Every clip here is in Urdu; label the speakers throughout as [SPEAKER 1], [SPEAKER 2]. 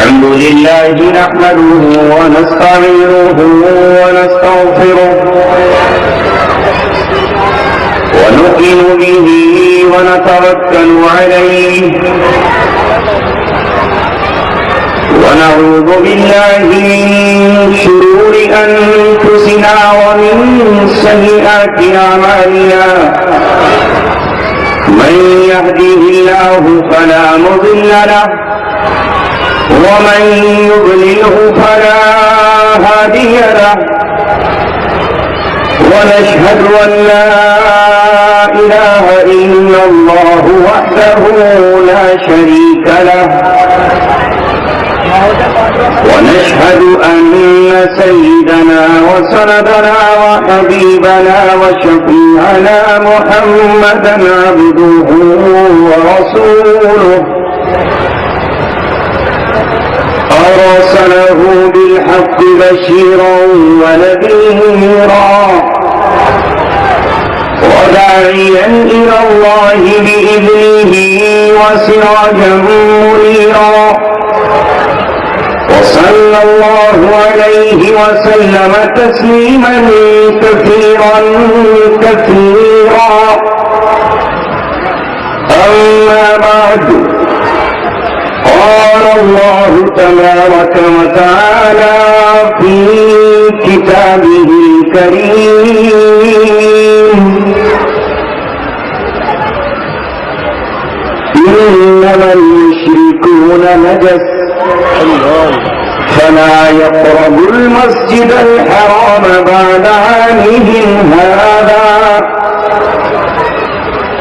[SPEAKER 1] الحمد لله نحمده ونستعينه ونستغفره ونؤمن به ونتوكل عليه ونعوذ بالله من شرور أنفسنا ومن سيئات أعمالنا من يهده الله فلا مضل له ومن يضلله فلا هادي له ونشهد أن لا إله إلا الله وحده لا شريك له ونشهد أن سيدنا وسندنا وحبيبنا وشفيعنا محمدا عبده ورسوله أرسله بالحق بشيرا ونذيرا وداعيا إلى الله بإذنه وسراجا منيرا وصلى الله عليه وسلم تسليما كثيرا كثيرا أما بعد قال الله تبارك وتعالى في كتابه الكريم إنما المشركون نجس فلا يقربوا المسجد الحرام بعد عامهم هذا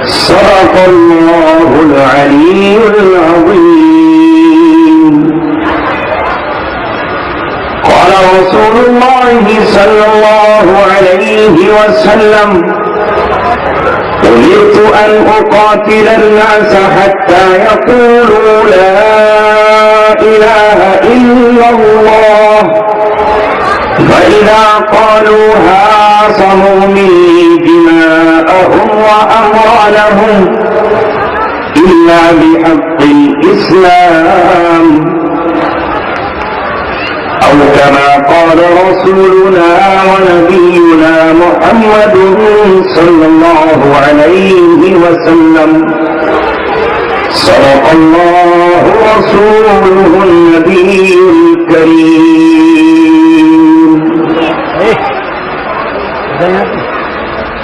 [SPEAKER 1] صدق الله العلي العظيم. قال رسول الله صلى الله عليه وسلم أمرت أن أقاتل الناس حتى يقولوا لا إله إلا الله فإذا قالوها عصموا مني دماءهم وأموالهم إلا بحق الإسلام أو كما قال رسولنا ونبينا محمد صلى الله عليه وسلم صدق الله رسوله النبي الكريم.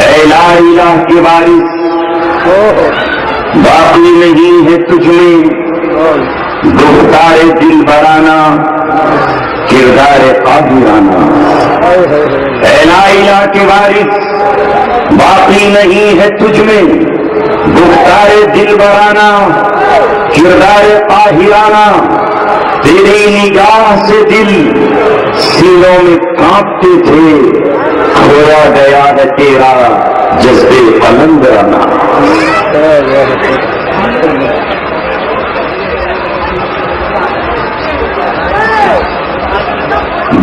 [SPEAKER 1] اے لا الہ کے وارث باقی نہیں ہے تجھ میں گفتار دل برانا کردار قادرانا. اے لا الہ کے وارث باقی نہیں ہے تجھ میں گفتار دل برانا کردار قاہرانہ. تیری نگاہ سے دل سینوں میں کانپتے تھے کھویا گیا ہے تیرا جذبے قلندرانہ.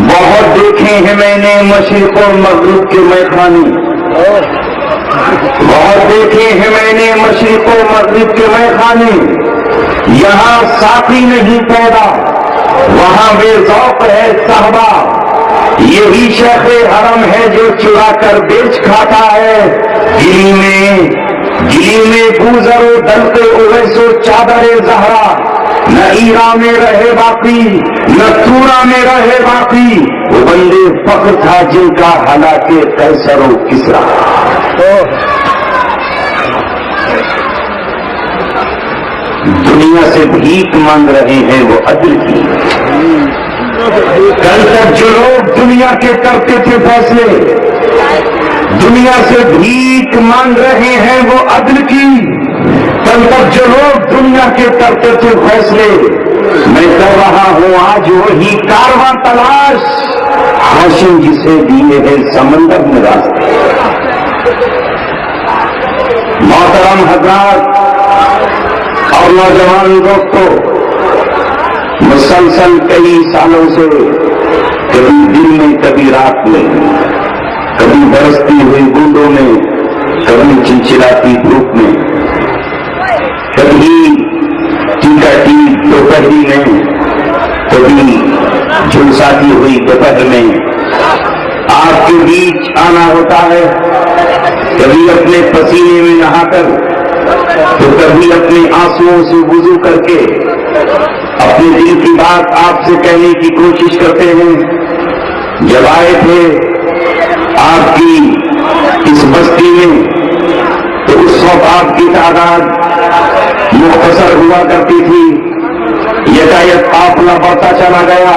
[SPEAKER 1] بہت دیکھے ہیں میں نے مشرق و مغرب کے میخانے, بہت دیکھے ہیں میں نے مشرق و مغرب کے میخانے. یہاں ساقی نہیں پیدا وہاں بے ذوق ہے صحبہ. یہی شیخ حرم ہے جو چرا کر بیچ کھاتا ہے. گلی میں گوزر و دلتے اویس و چادر زہرا. نہ ایرا میں رہے باقی نہ تورا میں رہے باقی. وہ بندے فخر تھا جن کا ہلاکے قیصر و کسرا. دنیا سے بھیک مانگ رہے ہیں وہ عدل کی. کل تک جو لوگ دنیا کے کرتے تھے فیصلے دنیا سے بھیک مانگ رہے ہیں وہ عدل کی. کل تک جو لوگ دنیا کے کرتے تھے فیصلے میں کر رہا ہوں آج وہی کارواں تلاش. ہاشم جسے دیے ہیں سمندر میں راستے. محترم حضرات اور نوجوان دوستوں, مسلسل کئی سالوں سے کبھی دن میں کبھی رات میں کبھی برستی ہوئی بوندوں میں کبھی چلچلاتی دھوپ میں کبھی ٹیکا ٹیک دوپہری میں کبھی جھلساتی ہوئی دوپہر میں آپ کے بیچ آنا ہوتا ہے، کبھی اپنے پسینے میں نہا کر تو کبھی اپنے آنسوؤں سے وضو کر کے اپنے دل کی بات آپ سے کہنے کی کوشش کرتے ہیں۔ جب آئے تھے آپ کی اس بستی میں تو اس وقت آپ کی تعداد مختصر ہوا کرتی تھی، یکایک قافلہ بڑھتا چلا گیا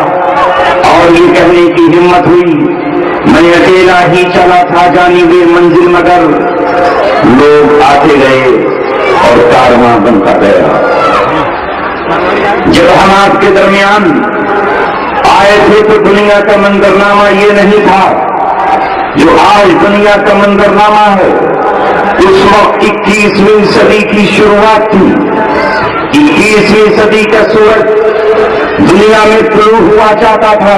[SPEAKER 1] اور یہ کہنے کی ہمت ہوئی میں اکیلا ہی چلا تھا جانب منزل، مگر لوگ آتے گئے اور کارواں بنتا گیا۔ جب ہم آپ کے درمیان آئے تھے تو دنیا کا منظرنامہ یہ نہیں تھا جو آج دنیا کا منظرنامہ ہے۔ اس وقت 21ویں صدی کی شروعات تھی، 21ویں صدی کا سورج دنیا میں طلوع ہوا چاہتا تھا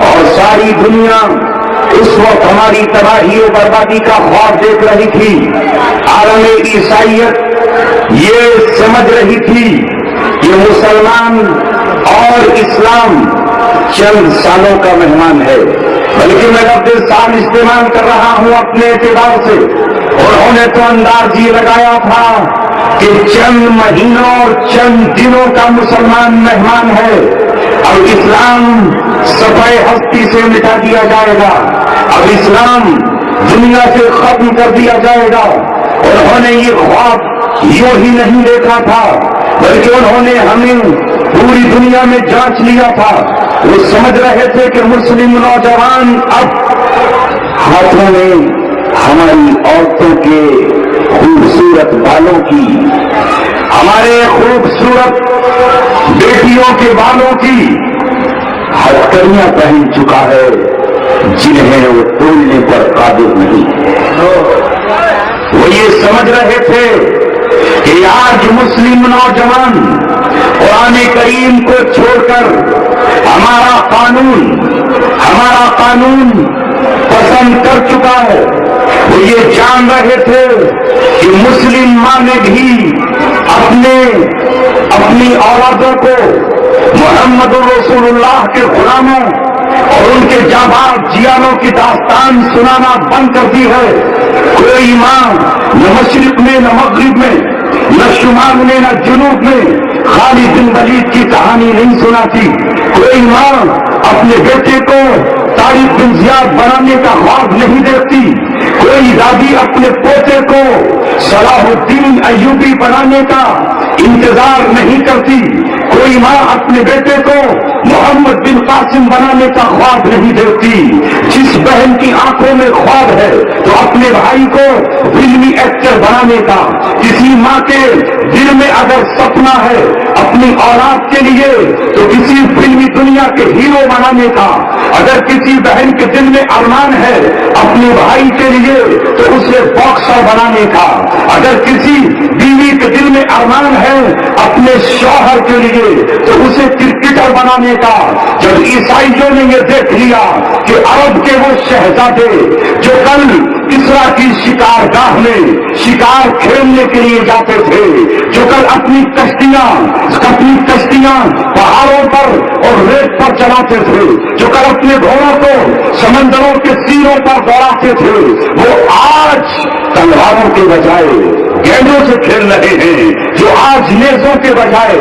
[SPEAKER 1] اور ساری دنیا اس وقت ہماری تباہی و بربادی کا خواب دیکھ رہی تھی۔ عالم عیسائیت یہ سمجھ رہی تھی کہ مسلمان اور اسلام چند سالوں کا مہمان ہے، بلکہ میں لفظ سال استعمال کر رہا ہوں اپنے اعتبار سے۔ انہوں نے تو انداز یہ لگایا تھا کہ چند مہینوں اور چند دنوں کا مسلمان مہمان ہے، اب اسلام صفحہ ہستی سے مٹا دیا جائے گا، اب اسلام دنیا سے ختم کر دیا جائے گا۔ انہوں نے یہ خواب یوں ہی نہیں دیکھا تھا، بلکہ انہوں نے ہمیں پوری دنیا میں جانچ لیا تھا۔ وہ سمجھ رہے تھے کہ مسلم نوجوان اب ہاتھوں میں ہماری عورتوں کے خوبصورت بالوں کی، ہمارے خوبصورت بیٹیوں کے بالوں کی ہتھکڑیاں پہن چکا ہے جنہیں وہ توڑنے پر قادر نہیں۔ وہ یہ سمجھ رہے تھے کہ آج مسلم نوجوان قرآن کریم کو چھوڑ کر ہمارا قانون پسند کر چکا ہے۔ وہ یہ جان رہے تھے کہ مسلم ماں نے بھی اپنی اولادوں کو محمد رسول اللہ کے غلاموں اور ان کے جانباز جیانوں کی داستان سنانا بند کر دی ہے۔ کوئی ماں نہ مشرق میں نہ مغرب میں، نہ شمال میں نہ جنوب میں خالد بن ولید کی کہانی نہیں سناتی۔ کوئی ماں اپنے بیٹے کو طارق بن زیاد بنانے کا خواب نہیں دیکھتی۔ کوئی دادی اپنے پوتے کو صلاح الدین ایوبی بنانے کا انتظار نہیں کرتی۔ کوئی ماں اپنے بیٹے کو محمد بن قاسم بنانے کا خواب نہیں دیکھتی۔ جس بہن کی آنکھوں میں خواب ہے تو اپنے بھائی کو فلمی ایکٹر بنانے کا، کسی ماں کے دل میں اگر سپنا ہے اپنی اولاد کے لیے تو کسی فلمی دنیا کے ہیرو بنانے کا، اگر کسی بہن کے دل میں ارمان ہے اپنے بھائی کے لیے تو اسے باکسر بنانے کا، اگر کسی بیوی کے دل میں ارمان ہے اپنے شوہر کے لیے تو اسے کرکٹر بنانے کا۔ جب عیسائیوں نے یہ دیکھ لیا کہ عرب کے وہ شہزادے جو کل کسرا کی شکار گاہ میں شکار کھیلنے کے لیے جاتے تھے، جو کل اپنی کشتیاں پہاڑوں پر اور ریت پر چلاتے تھے، جو کل اپنے گھوڑوں کو سمندروں کے سیروں پر دوڑاتے تھے، وہ آج تلواروں کے بجائے گیندوں سے کھیل رہے ہیں، جو آج نیزوں کے بجائے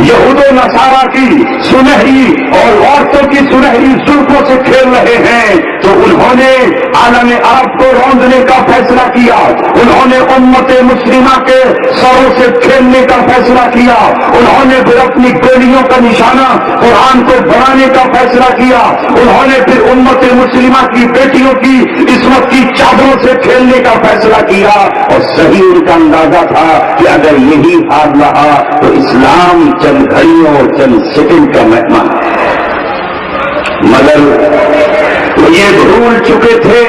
[SPEAKER 1] یہود و نصارا کی سنہری اور عورتوں کی سنہری زلفوں سے کھیل رہے ہیں۔ تو انہوں نے عالم عرب کو روندنے کا فیصلہ کیا، انہوں نے امت مسلمہ کے سروں سے کھیلنے کا فیصلہ کیا، انہوں نے پھر اپنی گولیوں کا نشانہ قرآن کو بنانے کا فیصلہ کیا، انہوں نے پھر امت مسلمہ کی بیٹیوں کی عصمت کی چادروں سے کھیلنے کا فیصلہ کیا۔ اور صحیح ان کا اندازہ تھا کہ اگر یہی حال رہا تو اسلام چند گھڑیوں اور چند سیکنڈ کا مہمان ہے، مگر وہ یہ بھول چکے تھے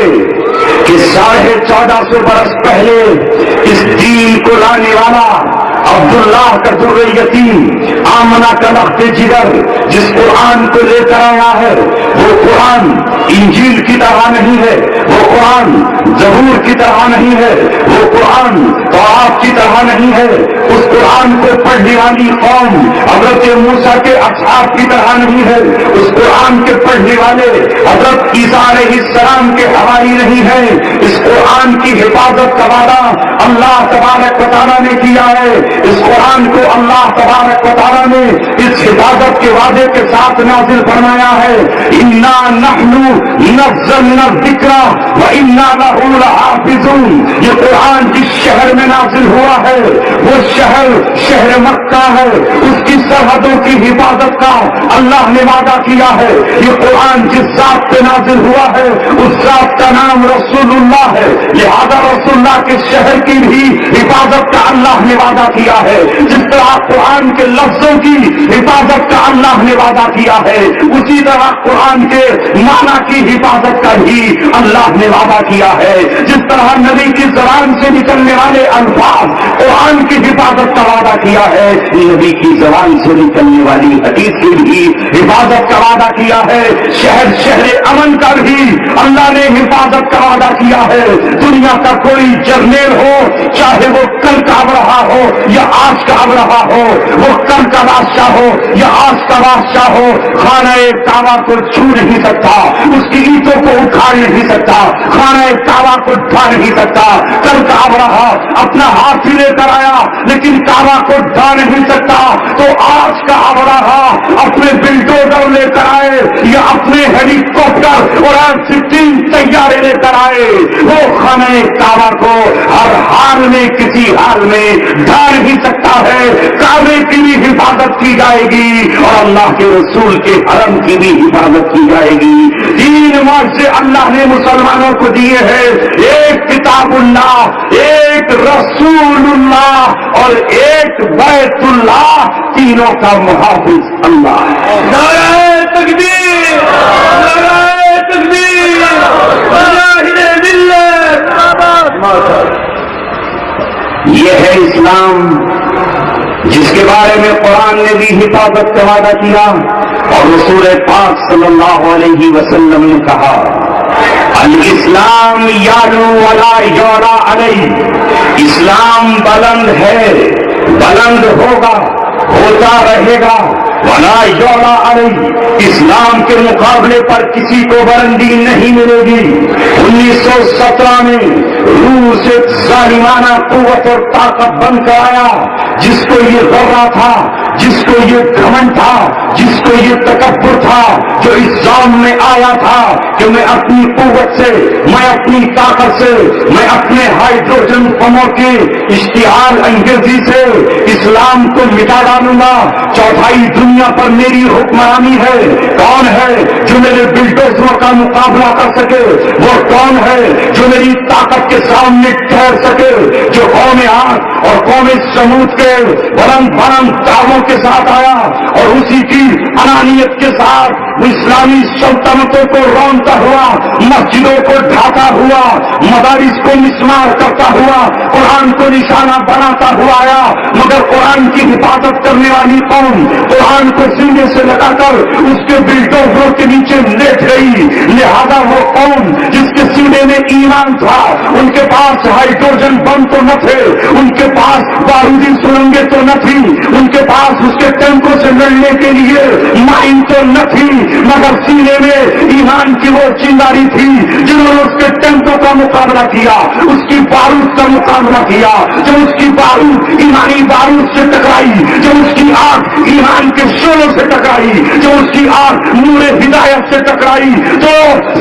[SPEAKER 1] کہ 1450 برس پہلے اس دین کو لانے والا عبداللہ کا در یتیم، آمنہ کا لخت جگر جس قرآن کو لے کر آیا ہے، وہ قرآن انجیل کی طرح نہیں ہے، وہ قرآن زبور کی طرح نہیں ہے، وہ قرآن توراۃ کی طرح نہیں ہے، اس قرآن کو پڑھنے والی قوم حضرت موسیٰ کے اصحاب کی طرح نہیں ہے، اس قرآن کے پڑھنے والے حضرت عیسیٰ علیہ السلام کے حوالی نہیں ہے۔ اس قرآن کی حفاظت کا وعدہ اللہ تبارک و تعالیٰ نے کیا ہے، اس قرآن کو اللہ تبارک و تعالیٰ نے اس حفاظت کے وعدے کے ساتھ نازل فرمایا ہے، اِنَّا نَحْنُ نَزَّلْنَا الذِّکْرَ وَإِنَّا لَهُ لَحَافِظُونَ۔ یہ قرآن جس شہر میں نازل ہوا ہے وہ شہر مکہ ہے، اس کی سرحدوں کی حفاظت کا اللہ نے وعدہ کیا ہے۔ یہ قرآن جس ذات پہ نازل ہوا ہے اس ذات کا نام رسول اللہ ہے، لہذا رسول اللہ کے شہر کی بھی حفاظت کا اللہ نے وعدہ کیا ہے۔ جس طرح قرآن کے لفظوں کی حفاظت کا اللہ نے وعدہ کیا ہے، اسی طرح قرآن کے معنی کی حفاظت کا بھی اللہ نے وعدہ کیا ہے۔ جس طرح نبی کی زبان سے نکلنے والے الفاظ قرآن کی حفاظت کا وعدہ کیا ہے، نبی کی زبان سے نکلنے والی حدیث کی بھی حفاظت کا وعدہ کیا ہے۔ شہر امن کا بھی اللہ نے حفاظت کا وعدہ کیا ہے۔ دنیا کا کوئی جرنیل ہو، چاہے وہ کل کا اب رہا ہو یا آج کا اب رہا ہو، وہ کل کا بادشاہ ہو یا آج کا بادشاہ ہو، خانہ کعبہ کو چھو نہیں سکتا، اس کی اینٹوں کو اکھاڑ نہیں سکتا، خانہ کعبہ کو ڈھا نہیں سکتا۔ کل کا اب رہا اپنا ہاتھ ہی لے کر آیا لیکن کعبہ کو ڈھا نہیں سکتا، تو آج کا اب رہا اپنے بلڈوزر لے کر آئے یا اپنے ہیلی کاپٹر اور F-16 طیارے لے کر آئے، وہ خانہ کعبہ کو ہر حال میں کسی حال میں ڈھا نہیں سکتا ہے۔ کعبے کی بھی حفاظت کی جائے گی اور اللہ کے رسول کے حرم کی بھی حفاظت کی جائے گی۔ تین معجزے اللہ نے مسلمانوں کو دیے ہیں، ایک کتاب اللہ، ایک رسول اللہ اور ایک بیت اللہ، تینوں کا محافظ اللہ ہے۔
[SPEAKER 2] نعرہ تکبیر، نعرہ تکبیر، مجاہد ملت۔
[SPEAKER 1] یہ ہے اسلام جس کے بارے میں قرآن نے بھی حفاظت کا وعدہ کیا اور رسول پاک صلی اللہ علیہ وسلم نے کہا، الاسلام یعلو ولا یعلی علیہ، اسلام بلند ہے، بلند ہوگا، ہوتا رہے گا، ولا یعلی علیہ، اسلام کے مقابلے پر کسی کو بلندی نہیں ملے گی۔ 1917 میں روس ایک ظالمانہ قوت اور طاقت بن کر آیا، جس کو یہ غرہ تھا، جس کو یہ گھمنڈ تھا، جس کو یہ تکبر تھا، جو اس ظلم میں آیا تھا کہ میں اپنی قوت سے، میں اپنی طاقت سے، میں اپنے ہائیڈروجن بموں کی اشتعال انگیزی سے اسلام کو مٹا ڈالوں گا، چوتھائی دنیا پر میری حکمرانی ہے۔ کون ہے جو میرے بلڈوزروں کا مقابلہ کر سکے؟ وہ کون ہے جو میری طاقت کے سامنے ٹھہر سکے؟ جو قوم عاد اور قوم سمود کے بلند دعووں کے ساتھ آیا اور اسی کی انانیت کے ساتھ اسلامی سلطنتوں کو رونتا ہوا، مسجدوں کو ڈھاتا ہوا، مدارس کو مسمار کرتا ہوا، قرآن کو نشانہ بناتا ہوا آیا، مگر قرآن کی حفاظت کرنے والی قوم قرآن کو سینے سے لگا کر اس کے بلڈوزروں کے نیچے لیٹ گئی۔ لہذا وہ قوم جس کے سینے میں ایمان تھا، ان کے پاس ہائیڈروجن بم تو نہ تھے، ان کے پاس بارودی سرنگیں تو نہ تھی، ان کے پاس اس کے ٹینکوں سے لڑنے کے لیے مائن تو نہ تھی، مگر سینے میں ایمان کی وہ چنگاری تھی جنہوں نے اس کے ٹینکوں کا مقابلہ کیا، اس کی بارود کا مقابلہ کیا، جو اس کی بارود ایمانی بارود سے ٹکرائی، جو اس کی آگ ایمان کے شعلوں سے ٹکرائی، جو اس کی آگ نور ہدایت سے ٹکرائی، تو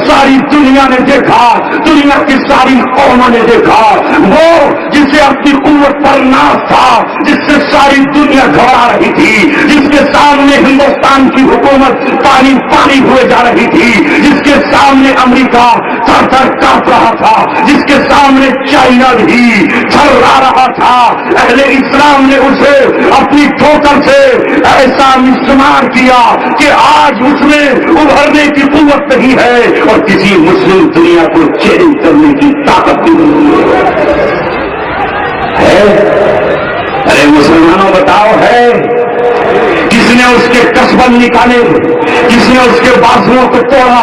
[SPEAKER 1] ساری دنیا نے دیکھا، دنیا کی ساری قوموں نے دیکھا، وہ جسے اپنی قوت پر ناز تھا، جس سے ساری دنیا گھبرا رہی تھی، جس کے سامنے ہندوستان کی حکومت پانی پانی ہوئے جا رہی تھی، جس کے سامنے امریکہ تھر تھر کانپ رہا تھا، جس کے سامنے چائنا بھی تھرا رہا تھا، اہل اسلام نے اسے اپنی ٹھوکر سے ایسا مسمار کیا کہ آج اس میں ابھرنے کی قوت نہیں ہے اور کسی مسلم دنیا کو چیلنج کرنے کی طاقت بھی نہیں ہے۔ ارے مسلمانوں بتاؤ، ہے کس نے نے اس کے کسبن نکالے، کس نے اس کے بازوؤں کو توڑا،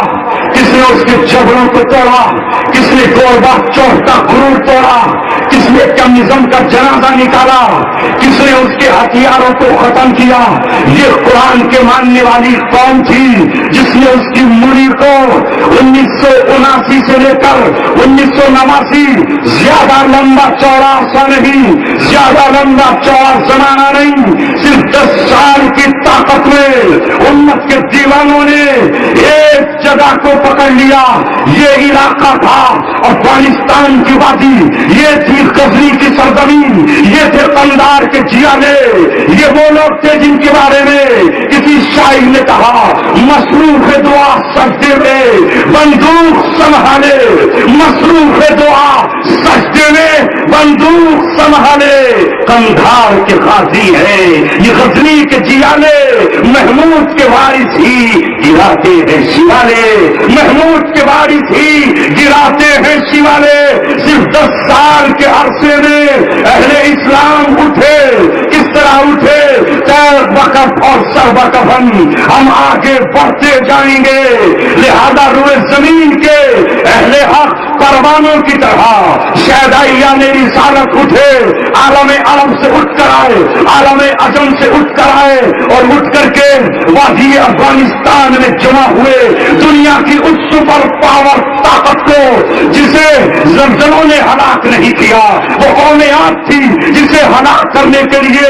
[SPEAKER 1] کس نے اس کے جبڑوں کو توڑا، کس نے گوربا چوک کا غرور توڑا، کس نے کمیزم کا جنازہ نکالا، کس نے اس کے ہتھیاروں کو ختم کیا۔ یہ قرآن کے ماننے والی قوم تھی جس نے اس کی مڑی کو 1979 سے لے کر 1989 زیادہ لمبا چوڑا عرصہ نہیں، زیادہ لمبا چوڑا زمانہ نہیں، صرف 10 سال کی طاقت میں امت کے دیوانوں نے ایک جگہ کو پکڑ لیا۔ یہ علاقہ تھا افغانستان کی وادی، یہ تھی غزنی کی سرزمین، یہ تھے قندھار کے جیالے، یہ وہ لوگ تھے جن کے بارے میں کسی شاعر نے کہا مصروف دعا سجدے میں بندوق سنبھالے، مصروف دعا سجدے میں بندوق سنبھالے۔ قندھار کے غازی ہیں، یہ غزنی کے جیالے، محمود کے وارث ہی گراتے ہیں شیوالے، محمود کے وارث ہی گراتے ہیں شیوالے۔ صرف 10 سال کے عرصے میں اہل اسلام اٹھے، کس طرح اٹھے؟ تیر وقف اور سر وقفن ہم آگے بڑھتے جائیں گے، لہذا روئے زمین کے اہل حق پروانوں کی طرح شہدائیہ نے رسالت اٹھے، عالم عرب سے اٹھ کر آئے، عالم عجم سے اٹھ کر آئے اور اٹھ کر کے وادی افغانستان میں جمع ہوئے۔ دنیا کی اس سپر پاور طاقت کو جسے زلزلوں نے ہلاک نہیں کیا، وہ قوم عاد تھی جسے ہلاک کرنے کے لیے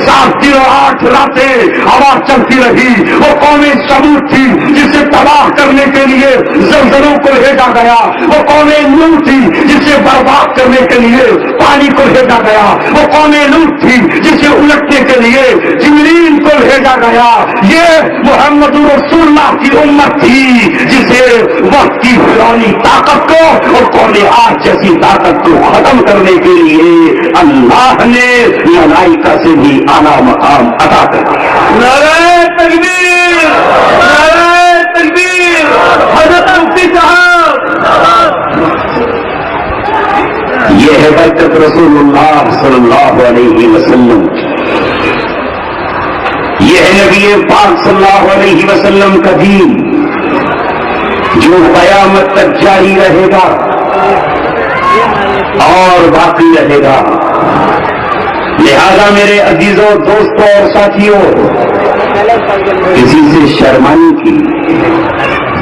[SPEAKER 1] 7 دن اور 8 راتیں ہوا چلتی رہی، وہ قوم سمود تھی جسے تباہ کرنے کے لیے زلزلوں کو بھیجا گیا، وہ قوم نوح تھی جسے برباد کرنے کے لیے پانی کو بھیجا گیا، وہ قوم لوط تھی جسے الٹنے کے لیے جبریل کو بھیجا گیا۔ یہ محمد رسول اللہ کی امت تھی جسے وقت کی فرعونی طاقت کو اور قوم عاد جیسی طاقت کو ختم کرنے کے لیے اللہ نے ملائکہ سے بھی اعلیٰ مقام عطا کر دیا۔
[SPEAKER 2] نعرہ تکبیر، نعرہ تکبیر، حضرت مفتی صاحب۔
[SPEAKER 1] یہ ہے برکت رسول اللہ صلی اللہ علیہ وسلم، یہ ہے نبی پاک صلی اللہ علیہ وسلم کا دین جو قیامت تک جاری رہے گا اور باقی رہے گا۔ لہذا میرے عزیزوں، دوستوں اور ساتھیوں، کسی سے شرمانے کی،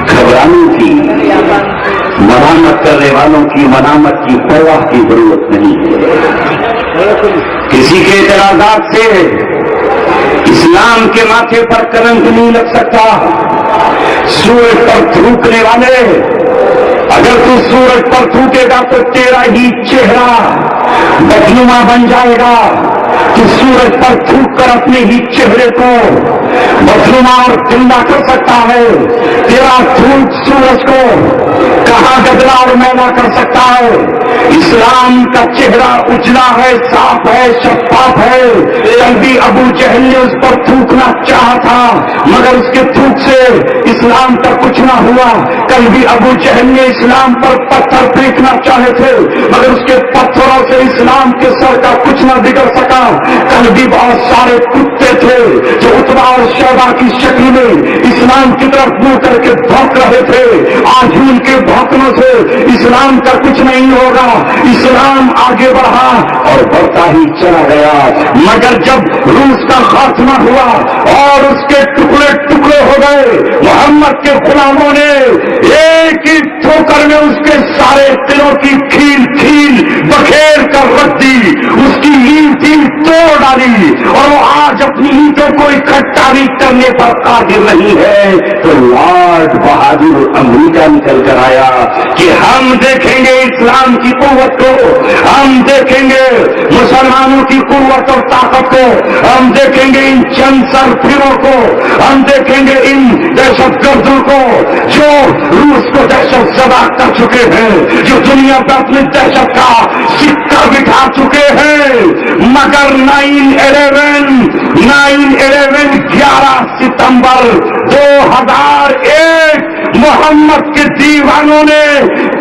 [SPEAKER 1] گھبرانے کی، مرامت کرنے والوں کی منامت کی پرواہ کی ضرورت نہیں ہے۔ کسی کے اعتراضات سے اسلام کے ماتھے پر کلنک نہیں لگ سکتا۔ سورج پر تھوکنے والے، اگر تو سورج پر تھوکے گا تو تیرا ہی چہرہ بدنما بن جائے گا۔ تو سورج پر تھوک کر اپنے ہی چہرے کو بدنما اور گندا کر سکتا ہے، تیرا تھوک سورج کو کہاں گدلا اور میلا کر سکتا ہے۔ اسلام کا چہرہ اجلا ہے، صاف ہے، شفاف ہے۔ کل بھی ابو جہل نے اس پر تھوکنا چاہا تھا مگر اس کے تھوک سے اسلام کا کچھ نہ ہوا۔ کل بھی ابو جہل نے اسلام پر پتھر پھینکنا چاہے تھے مگر اس کے پتھروں سے اسلام کے سر کا کچھ نہ بگڑ سکا۔ کل بھی بہت سارے کتے تھے جو عتبہ اور شیبہ کی شکل میں اسلام کی طرف منہ کر کے بھونک رہے تھے، آج ان کے بھونکنے سے اسلام کا کچھ نہیں ہوگا۔ اسلام آگے بڑھا اور بڑھتا ہی چلا گیا، مگر جب روس کا خاتمہ ہوا اور اس کے ٹکڑے ٹکڑے ہو گئے، محمد کے غلاموں نے ایک ہی ٹھوکر میں اس کے سارے دلوں کی کھیل کھیل بکھیر کر رکھ دی، اس کی اینٹ توڑ ڈالی اور وہ آج اپنی اینٹوں کو اکٹھا بھی کرنے پر قادر نہیں ہے۔ تو لارڈ بہادر امریکہ نکل کر آیا کہ ہم دیکھیں گے اسلام کی قوت کو، ہم دیکھیں گے مسلمانوں کی قوت اور طاقت کو، ہم دیکھیں گے ان چند سرفروں کو، ہم دیکھیں گے ان دہشت گردوں کو جو روس کو دہشت زدہ کر چکے ہیں، جو دنیا پر اپنی دہشت کا سکہ بٹھا چکے ہیں۔ مگر 11 ستمبر 2001 محمد کے دیوانوں نے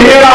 [SPEAKER 1] 13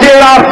[SPEAKER 1] 13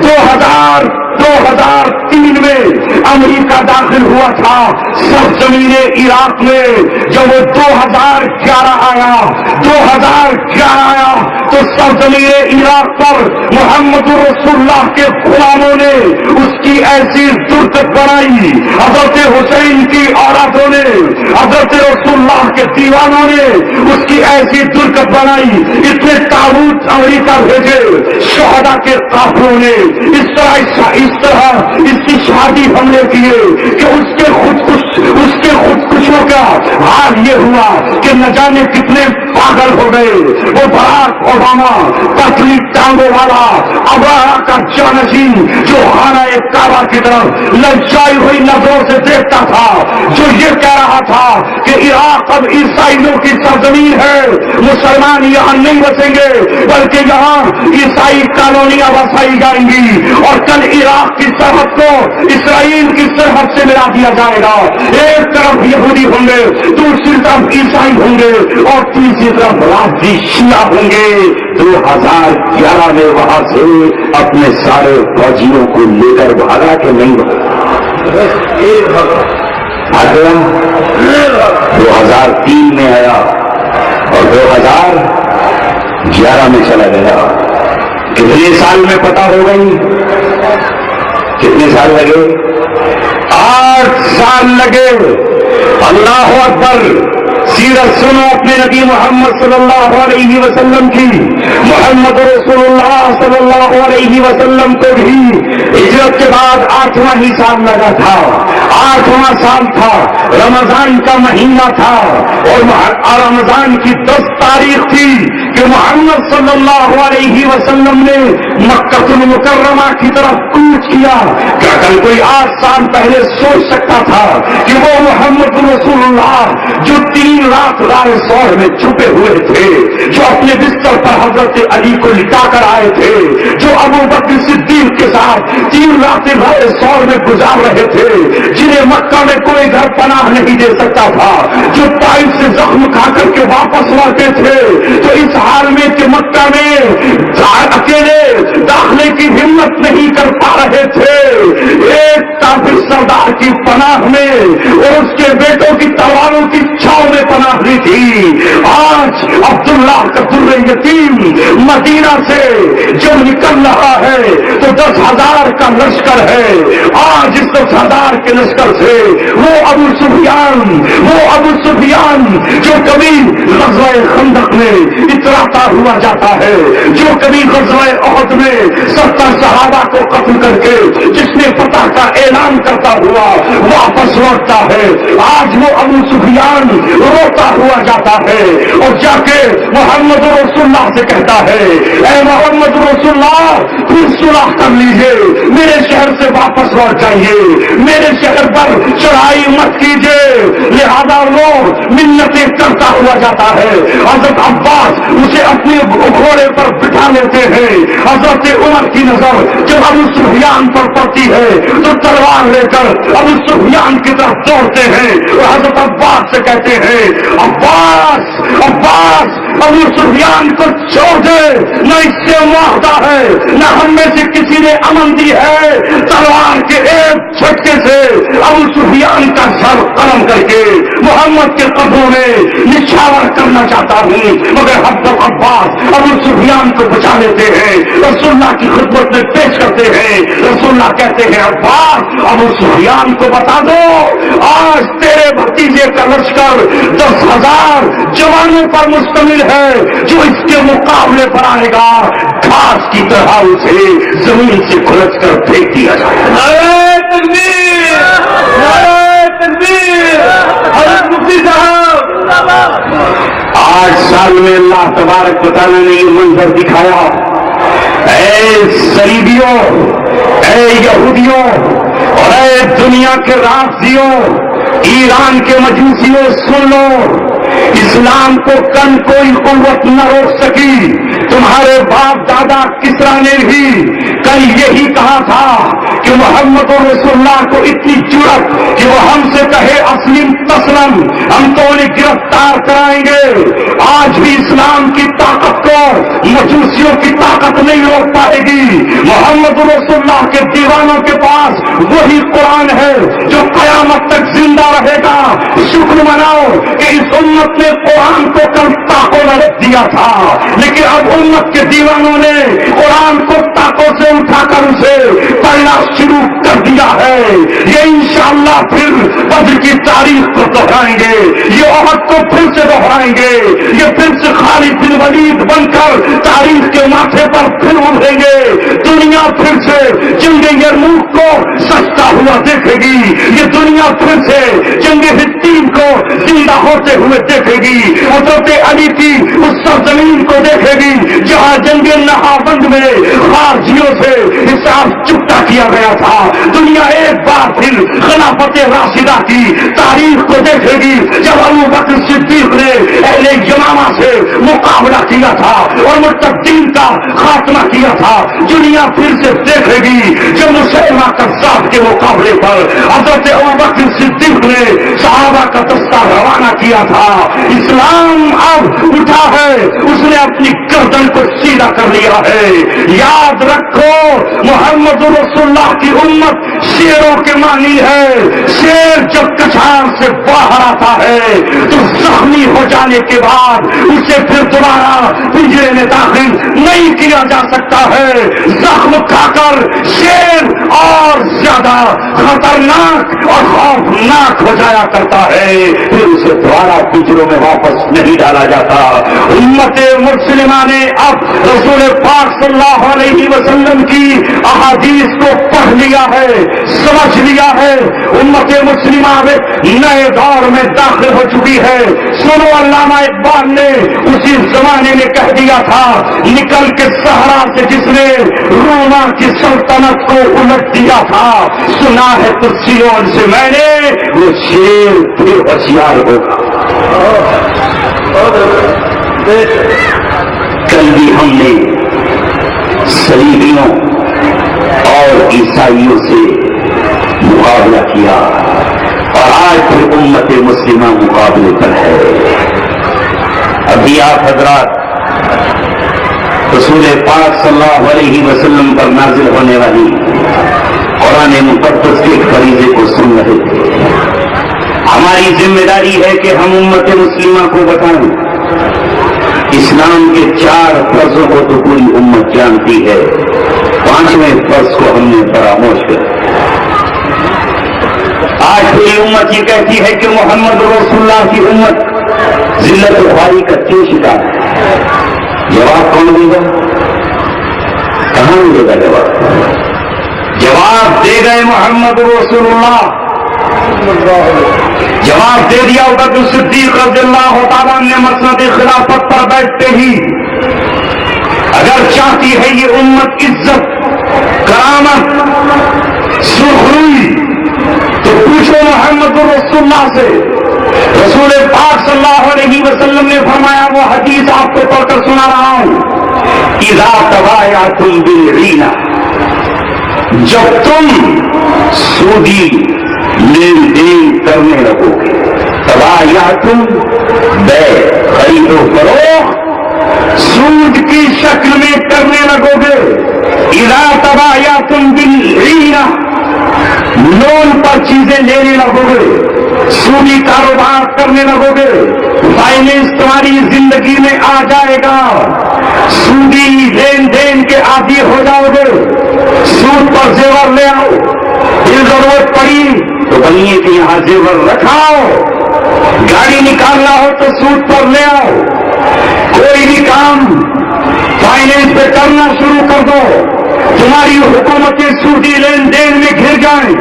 [SPEAKER 1] 2000 2003 میں امریکہ داخل ہوا تھا سرزمین عراق میں. جب وہ 2011 آیا تو سرزمین عراق پر محمد رسول اللہ کے غلاموں نے اس کی ایسی صورت بنائی. حضرت حسین کی اولادوں نے، حضرت رسول اللہ کے دیوانوں نے اس کی ایسی صورت بنائی. اتنے تابوت امریکہ بھیجے شہداء کے قافلوں نے. اس طرح اس کی شادی حملے کیے کہ اس کے خودکشوں کا حال یہ ہوا کہ نہ جانے کتنے پاگل ہو گئے. وہ باراک اوباما پتلی ٹانگوں والا ابراہ کا جانشین جو خانہ کعبہ کی طرف للچائی ہوئی نظروں سے دیکھتا تھا، جو یہ کہہ رہا تھا کہ عراق اب عیسائیوں کی سرزمین ہے، مسلمان یہاں نہیں بسیں گے بلکہ یہاں عیسائی کالونیاں بسائی جائیں گی اور کل عراق کی سرحد کو اسرائیل کی سرحد سے ملا دیا جائے گا. ایک طرف یہودی ہوں گے، دوسری طرف عیسائی ہوں گے اور تیسری طرف رافضی شیعہ ہوں گے. 2011 میں وہاں سے اپنے سارے فوجیوں کو لے کر بھاگا کہ نہیں بھاگا. 2003 میں آیا اور 2011 میں چلا گیا. کتنے سال میں پتہ ہو گئی؟ کتنے سال لگے؟ 8 سال لگے. اللہ اکبر. سیرت سنو اپنے نبی محمد صلی اللہ علیہ وسلم کی. محمد رسول اللہ صلی اللہ علیہ وسلم کو بھی ہجرت کے بعد 8واں ہی سال لگا تھا. 8واں سال تھا، رمضان کا مہینہ تھا اور رمضان کی 10 تاریخ تھی کہ محمد صلی اللہ علیہ وسلم نے مکہ المکرمہ کی طرف کوچ کیا. کیا کل کوئی 8 سال پہلے سوچ سکتا تھا کہ وہ محمد رسول اللہ جو 3 رات غار ثور میں چھپے ہوئے تھے، جو اپنے بستر پر حضرت علی کو لٹا کر آئے تھے، جو ابو بکر صدیق کے ساتھ 3 راتیں غار ثور میں گزار رہے تھے، جنہیں مکہ میں کوئی گھر پناہ نہیں دے سکتا تھا، جو طائف سے زخم کھا کر کے واپس لوٹے تھے، تو اس حال میں کہ مکہ میں اکیلے داخلے کی ہمت نہیں کر پا رہے تھے، ایک کافر سردار کی پناہ میں اور اس کے بیٹوں کی تلواروں کی چھاؤں میں پناہ لی تھی. آج عبداللہ کا در یتیم مدینہ سے جب نکل رہا ہے تو 10,000 کا لشکر ہے. آج اس 10,000 کے لشکر سے وہ ابو سفیان جو کبھی غزوہ خندق میں اتراتا ہوا جاتا ہے، جو کبھی غزوہ احد میں 70 صحابہ کو قتل کر کے جس نے فتح کا اعلان کرتا ہوا واپس لوٹتا ہے، آج وہ ابو سفیان روتا ہوا جاتا ہے اور جا کے محمد رسول اللہ سے کہتا ہے، اے محمد رسول اللہ پھر صلح کر لیجیے، میرے شہر سے واپس لوٹ جائیے، میرے شہر پر چڑھائی مت کیجیے. لہذا وہ منتیں کرتا ہوا جاتا ہے. حضرت عباس اسے اپنے گھوڑے پر بٹھا لیتے ہیں. حضرت عمر کی نظر جب ابو سفیان پر پڑتی ہے تو تلوار لے کر ابو سفیان کی طرف دوڑتے ہیں اور حضرت عباس سے کہتے ہیں، عباس ابو سفیان کو چھوڑ دے، نہ اس سے معاہدہ ہے نہ ہم میں سے کسی نے امن دی ہے. تلوار کے ایک جھٹکے سے ابو سفیان کا سر قلم کر کے محمد کے قدموں میں نچھاور کرنا چاہتا ہوں، مگر حضرت عباس ابو سفیان کو بچا لیتے ہیں، رسول اللہ کی خدمت میں پیش کرتے ہیں. رسول اللہ کہتے ہیں، عباس ابو سفیان کو بتا دو آج تیرے بھتیجے کا لشکر 10,000 جوانوں پر مشتمل ہے، جو اس کے مقابلے پر آئے گا گھاس کی طرح اسے زمین سے کھلچ کر پھینک دیا جائے.
[SPEAKER 2] نعرہ تکبیر، نعرہ تکبیر. حضرت مفتی صاحب
[SPEAKER 1] 8 سال میں اللہ تبارک و تعالیٰ نے یہ منظر دکھایا. اے صلیبیوں، اے یہودیوں اور اے دنیا کے رافضیوں، ایران کے مجوسیوں، سن لو، اسلام کو کن کوئی قوت نہ روک سکی. تمہارے باپ دادا کسرا نے بھی کل یہی کہا تھا کہ محمد رسول اللہ کو اتنی جرأت طرف کہ وہ ہم سے کہے اسلم تسلم، ہم تو انہیں گرفتار کرائیں گے۔ آج بھی اسلام کی طاقت کو مجوسیوں کی طاقت نہیں روک پائے گی۔ محمد رسول اللہ کے دیوانوں کے پاس وہی قرآن ہے جو قیامت تک زندہ رہے گا۔ شکر مناؤ کہ اس امت نے قرآن کو کل طاقوں میں رکھ دیا تھا، لیکن اب امت کے دیوانوں نے قرآن کو طاقوں سے اٹھا کر اسے پڑھنا شروع کر دیا ہے۔ یہ انشاءاللہ پھر بدر کی تاریخ کو دہرائیں گے، یہ عہد کو پھر سے دہرائیں گے، یہ پھر سے خالد بن ولید بن کر تاریخ کے ماتھے پر پھر ابھریں گے۔ دنیا پھر سے جنگ یرموک کو سجتا ہوا دیکھے گی، یہ دنیا پھر سے جنگ حطین کو زندہ ہوتے ہوئے دیکھے گی، حضرت علی کی اس سرزمین کو دیکھے گی جہاں جنگ نہاوند میں خارجیوں سے حساب چکتا کیا گیا تھا۔ دنیا ایک بار پھر خلافت راشدہ کی تاریخ کو دیکھے گی جب ابو بکر صدیق نے اہل یمامہ سے مقابلہ کیا تھا اور مرتدین کا خاتمہ کیا تھا۔ دنیا پھر سے دیکھے گی جب مسلمہ کذاب کے مقابلے پر حضرت ابو بکر صدیق نے صحابہ کا دستہ روانہ کیا تھا۔ اسلام اب اٹھا ہے، اس نے اپنی گردن کو سیدھا کر لیا ہے۔ یاد رکھو محمد رسول اللہ کی امت شیروں کے معنی ہے۔ شیر جب کچھار سے باہر آتا ہے تو زخمی ہو جانے کے بعد اسے پھر دوبارہ پنجرے میں داخل نہیں کیا جا سکتا ہے۔ زخم کھا کر شیر اور زیادہ خطرناک اور خوفناک ہو جایا کرتا ہے، پھر اسے دوبارہ پنجروں میں واپس نہیں ڈالا جاتا۔ امت مسلمہ نے اب رسول پاک صلی اللہ علیہ وسلم کی احادیث کو پڑھ لیا ہے، سمجھ لیا ہے۔ امت مسلمہ نئے دور میں داخل ہو چکی ہے۔ سنو، علامہ اقبال نے اسی زمانے میں کہہ دیا تھا، نکل کے صحرا سے جس نے روما کی سلطنت کو الٹ دیا تھا، سنا ہے ترسیون سے میں نے وہ شیر پھر ہوشیار ہوگا۔ کل بھی ہم نے صلیبیوں اور عیسائیوں سے مقابلہ کیا اور آج پھر امت مسلمہ مقابلے پر ہے۔ ابھی آپ حضرات رسول پاک صلی اللہ علیہ وسلم پر نازل ہونے والی قرآن مقدس کے فریضے کو سن رہے تھے۔ ہماری ذمہ داری ہے کہ ہم امت مسلمہ کو بتائیں۔ اسلام کے 4 فرضوں کو تو پوری امت جانتی ہے، 5ویں فرض کو ہم نے فراموش کر۔ آج پوری امت یہ کہتی ہے کہ محمد رسول اللہ کی امت ذلت و خواری کا کیوں شکار ہے؟ جواب کون دے گا؟ کہاں ملے گا جواب؟ جواب دے گئے محمد رسول اللہ۔ جواب دے دیا ابو بکر صدیق رضی اللہ تعالیٰ نے مسند خلافت پر بیٹھتے ہی۔ اگر چاہتی ہے یہ امت عزت، کرامت، سرخروئی، تو پوچھو محمد رسول اللہ سے۔ رسول پاک صلی اللہ علیہ وسلم نے فرمایا، وہ حدیث آپ کو پڑھ کر سنا رہا ہوں، اذا تبایعتم بالعینہ، جب تم سودی لین دین کرنے لگو گے، تبایعتم بے خرید و فروخت سود کی شکل میں کرنے لگو گے، اذا تبایعتم بالعینہ، لون پر چیزیں لینے لگو گے، سودی کاروبار کرنے لگو گے، فائنینس تمہاری زندگی میں آ جائے گا، سودی لین دین کے عادی ہو جاؤ گے، سود پر زیور لے آؤ، پھر ضرورت پڑی تو بنیے کہ یہاں زیور رکھاؤ، گاڑی نکالنا ہو تو سود پر لے آؤ، کوئی بھی کام فائنینس پہ کرنا شروع کر دو، تمہاری حکومتیں سودی لین دین میں گھر جائیں،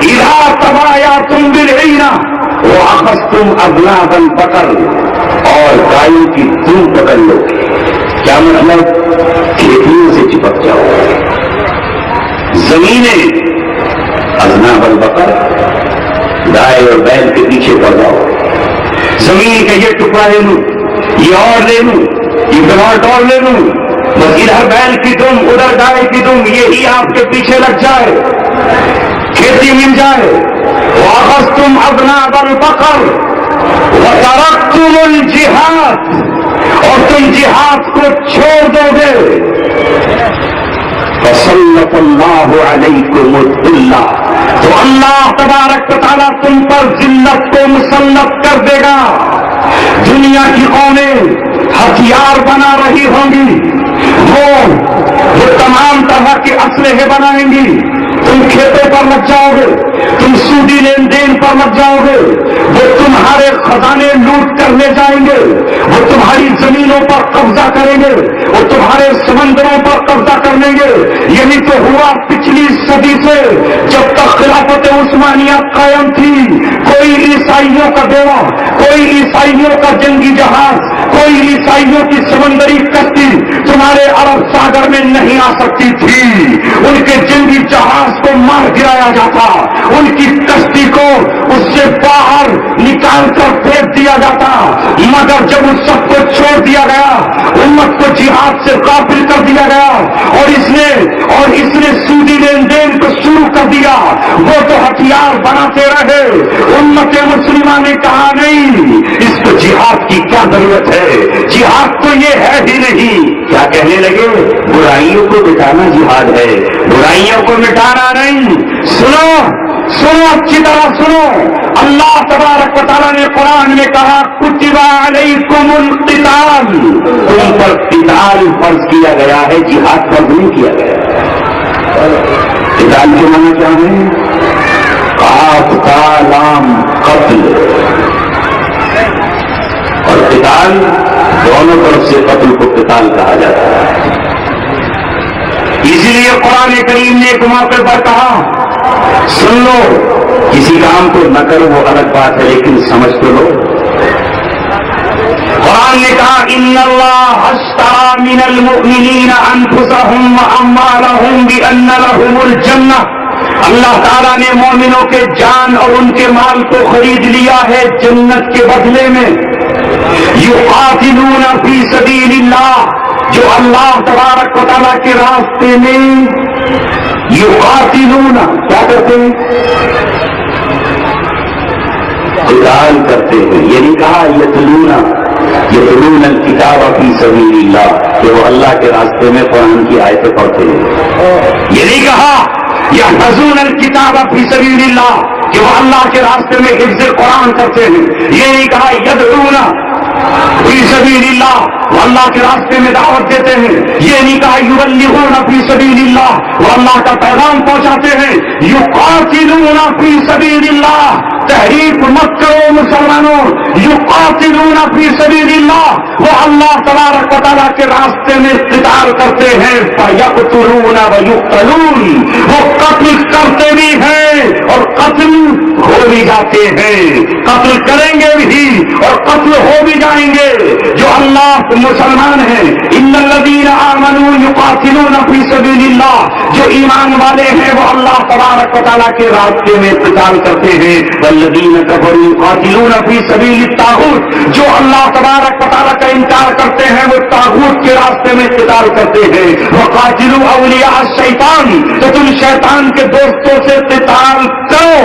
[SPEAKER 1] اذا تبایعتم بالعینہ واخذتم اذناب البقر، اور گایوں کی دم پکڑ لو گے۔ کیا مطلب؟ کھیتیوں سے چپک جاؤ، زمینیں اذناب البقر، گائے اور بیل کے پیچھے پڑ جاؤ، زمین کا یہ ٹکڑا لے لوں، یہ اور لے لوں، یہ پلاٹ اور لے لوں، بس ادھر بیل کی دم ادھر گائے کی دم، یہی آپ کے پیچھے لگ جائے، کھیتی مل جائے، الأذناب البقر وتركتم الجهاد، اور تم جہاد کو چھوڑ دو گے، فسلط اللہ علیکم الذل، تو اللہ تبارک و تعالیٰ تم پر ذلت کو مسلط کر دے گا۔ دنیا کی قومیں ہتھیار بنا رہی ہوں گی، وہ تمام طرح کے اسلحے بنائیں گی، تم کھیتوں پر لگ جاؤ گے، تم سودی لین دین پر لگ جاؤ گے، وہ تمہارے خزانے لوٹ کر لے جائیں گے، وہ تمہاری زمینوں پر قبضہ کریں گے، وہ تمہارے سمندروں پر قبضہ کر لیں گے۔ یہی تو ہوا پچھلی صدی سے، جب تک خلافت عثمانیہ قائم تھی، کوئی عیسائیوں کا بیڑا، کوئی عیسائیوں کا جنگی جہاز، کوئی عیسائیوں کی سمندری کشتی تمہارے عرب ساگر میں نہیں آ سکتی تھی۔ ان کے جنگی جہاز کو مار گرایا جاتا، ان کی کشتی کو اس سے باہر نکال کر پھینک دیا جاتا، مگر جب اس سب کو چھوڑ دیا گیا، امت کو جہاد سے غافل کر دیا گیا، اور اس نے سودی لین دین کو شروع کر دیا، وہ تو ہتھیار بناتے رہے۔ امت مسلمہ نے کہا نہیں، اس کو جہاد کی کیا ضرورت ہے، جہاد تو یہ ہے ہی نہیں۔ کیا کہنے لگے؟ برائیوں کو مٹانا جہاد ہے، برائیوں کو مٹانا نہیں۔ سنو اچھی طرح سنو، اللہ تبارک و تعالیٰ نے قرآن میں کہا کتب علیکم القتال، تم پر قتال فرض کیا گیا ہے، جہاد فرض نہیں کیا گیا۔ قتال کے معنی کیا ہے؟ قاف تا لام قتل، اور قتال دونوں طرف سے قتل کو قتال کہا جاتا ہے۔ اسی لیے قرآن کریم نے ایک موقع پر کہا سن لو، کسی کام کو نہ کرو وہ الگ بات ہے، لیکن سمجھ تو لو۔ قرآن نے کہا ان اللہ اشتری من المؤمنین انفسهم واموالهم بان لهم الجنہ، اللہ تعالیٰ نے مومنوں کے جان اور ان کے مال کو خرید لیا ہے جنت کے بدلے میں۔ یقاتلون فی سبیل اللہ، جو اللہ تبارک و تعالیٰ کے راستے میں یقاتلون کیا کرتے ہیں؟ قتال کرتے ہیں۔ یہ نہیں کہا یتلون الکتاب فی سبیل اللہ کہ وہ اللہ کے راستے میں قرآن کی آیتیں پڑھتے ہیں، یہ نہیں کہا یحفظون الکتاب فی سبیل اللہ کہ وہ اللہ کے راستے میں حفظ قرآن کرتے ہیں، یہ نہیں کہا یدعون فی سبیل اللہ وہ اللہ کے راستے میں دعوت دیتے ہیں، یہ نہیں کہا یبلغون فی سبیل اللہ وہ اللہ کا پیغام پہنچاتے ہیں۔ یقاتلون فی سبیل اللہ، تحریف مت کرو مسلمانوں، یقاتلون فی سبیل اللہ وہ اللہ تبارک و تعالیٰ کے راستے میں قتال کرتے ہیں، فیقتلون ویقتلون، وہ قتل کرتے بھی ہیں اور قتل ہو بھی جاتے ہیں، قتل کریں گے بھی اور قتل ہو بھی جائیں گے جو اللہ مسلمان ہیں۔ ان الذین آمنوا یقاتلون فی سبیل اللہ، جو ایمان والے ہیں وہ اللہ تبارک و تعالیٰ کے راستے میں قتال کرتے ہیں۔ والذین کفروا یقاتلون فی سبیل الطاغوت، جو اللہ تبارک و تعالیٰ کا انکار کرتے ہیں وہ طاغوت کے راستے میں قتال کرتے ہیں۔ وقاتلوا اولیاء الشیطان، تو تم شیطان کے دوستوں سے قتال کرو۔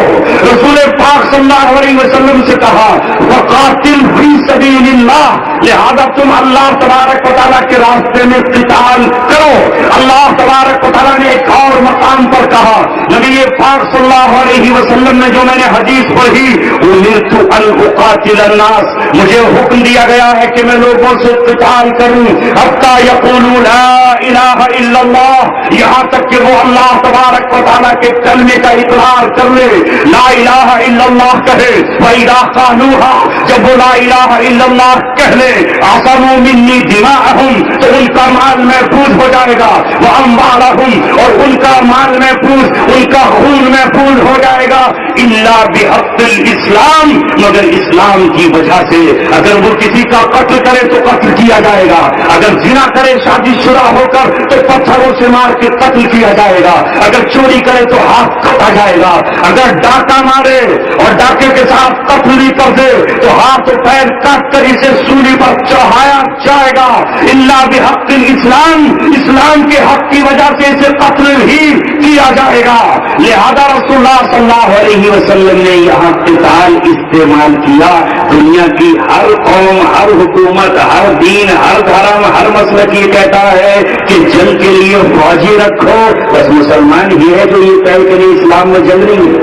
[SPEAKER 1] رسول پاک صلی اللہ علیہ وسلم سے کہا وقاتل فی سبیل اللہ، لہذا تم اللہ تبارک و تعالیٰ کے راستے میں قتال کرو۔ اللہ تبارک و تعالیٰ نے ایک اور مقام پر کہا، نبی پاک صلی اللہ علیہ وسلم نے جو میں نے حدیث پڑھی، امرت ان اقاتل الناس، مجھے حکم دیا گیا ہے کہ میں لوگوں سے قتال کروں حتی یقولوا لا الہ الا اللہ، یہاں تک کہ وہ اللہ تبارک و تعالیٰ کے کلمے کا اقرار کر لے، لا الہ الا اللہ کہے۔ فإذا قالوها، جب وہ لا الہ الا اللہ کہہ لے، عصموا منی دماءہم، تو ان کا مال محفوظ ہو جائے گا، واموالہم، اور ان کا مال محفوظ، ان کا خون محفوظ ہو جائے گا، الا بحق الاسلام، مگر اسلام کی وجہ سے۔ اگر وہ کسی کا قتل کرے تو قتل کیا جائے گا، اگر زنا کرے شادی شدہ ہو کر تو پتھروں سے مار کے قتل کیا جائے گا، اگر چوری کرے تو ہاتھ کاٹا جائے گا، اگر ڈاکہ مارے اور ڈاکے دھکے کے ساتھ قتل نہیں کرتے تو ہاتھ و پیر کاٹ کر اسے سولی پر چڑھایا جائے گا. اللہ بحق الاسلام، اسلام کے حق کی وجہ سے اسے قتل ہی کیا جائے گا. لہذا رسول اللہ صلی اللہ علیہ وسلم نے یہاں قتال استعمال کیا. دنیا کی ہر قوم، ہر حکومت، ہر دین، ہر دھرم، ہر مسلک یہ کہتا ہے کہ جنگ کے لیے فوجی رکھو. بس مسلمان ہی ہے جو یہ کہے کہ نہیں اسلام میں جنگ نہیں ہے.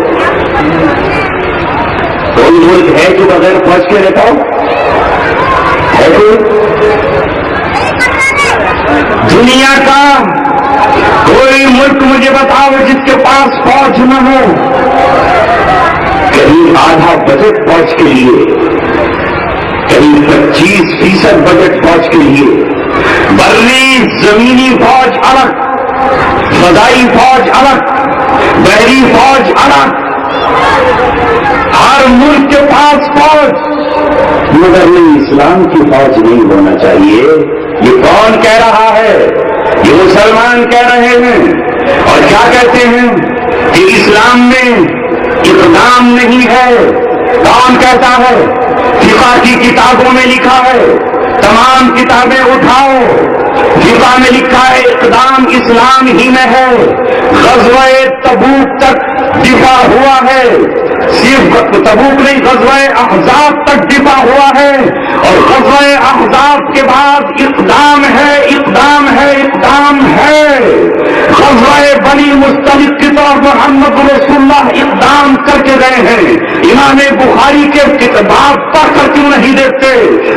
[SPEAKER 1] کوئی ملک ہے جو بغیر فوج کے رہتا ہو؟ ہے کوئی؟ دنیا کا کوئی ملک مجھے بتاؤ جس کے پاس فوج نہ ہو. کہیں آدھا بجٹ فوج کے لیے، کہیں 25% بجٹ فوج کے لیے. بری زمینی فوج الگ، فضائی فوج الگ، بحری فوج الگ. ہر ملک کے پاس فوج، مگر نہیں اسلام کی فوج نہیں ہونا چاہیے. یہ کون کہہ رہا ہے؟ یہ مسلمان کہہ رہے ہیں. اور کیا کہتے ہیں کہ اسلام میں اقدام نہیں ہے. کون کہتا ہے؟ فقہ کی کتابوں میں لکھا ہے. تمام کتابیں اٹھاؤ، فقہ میں لکھا ہے اقدام اسلام ہی میں ہے. غزوہ تبوک تک دفاع ہوا ہے، صرف تبوک نہیں، غزوہ احزاب تک دفاع ہوا ہے. اور غزوہ احزاب کے بعد اقدام ہے، اقدام ہے، اقدام ہے. غزوہ بنی مستلق کی طرف محمد رسول اللہ اقدام کر کے گئے ہیں. امام بخاری کے کتاب پڑھ کر کیوں نہیں دیکھتے؟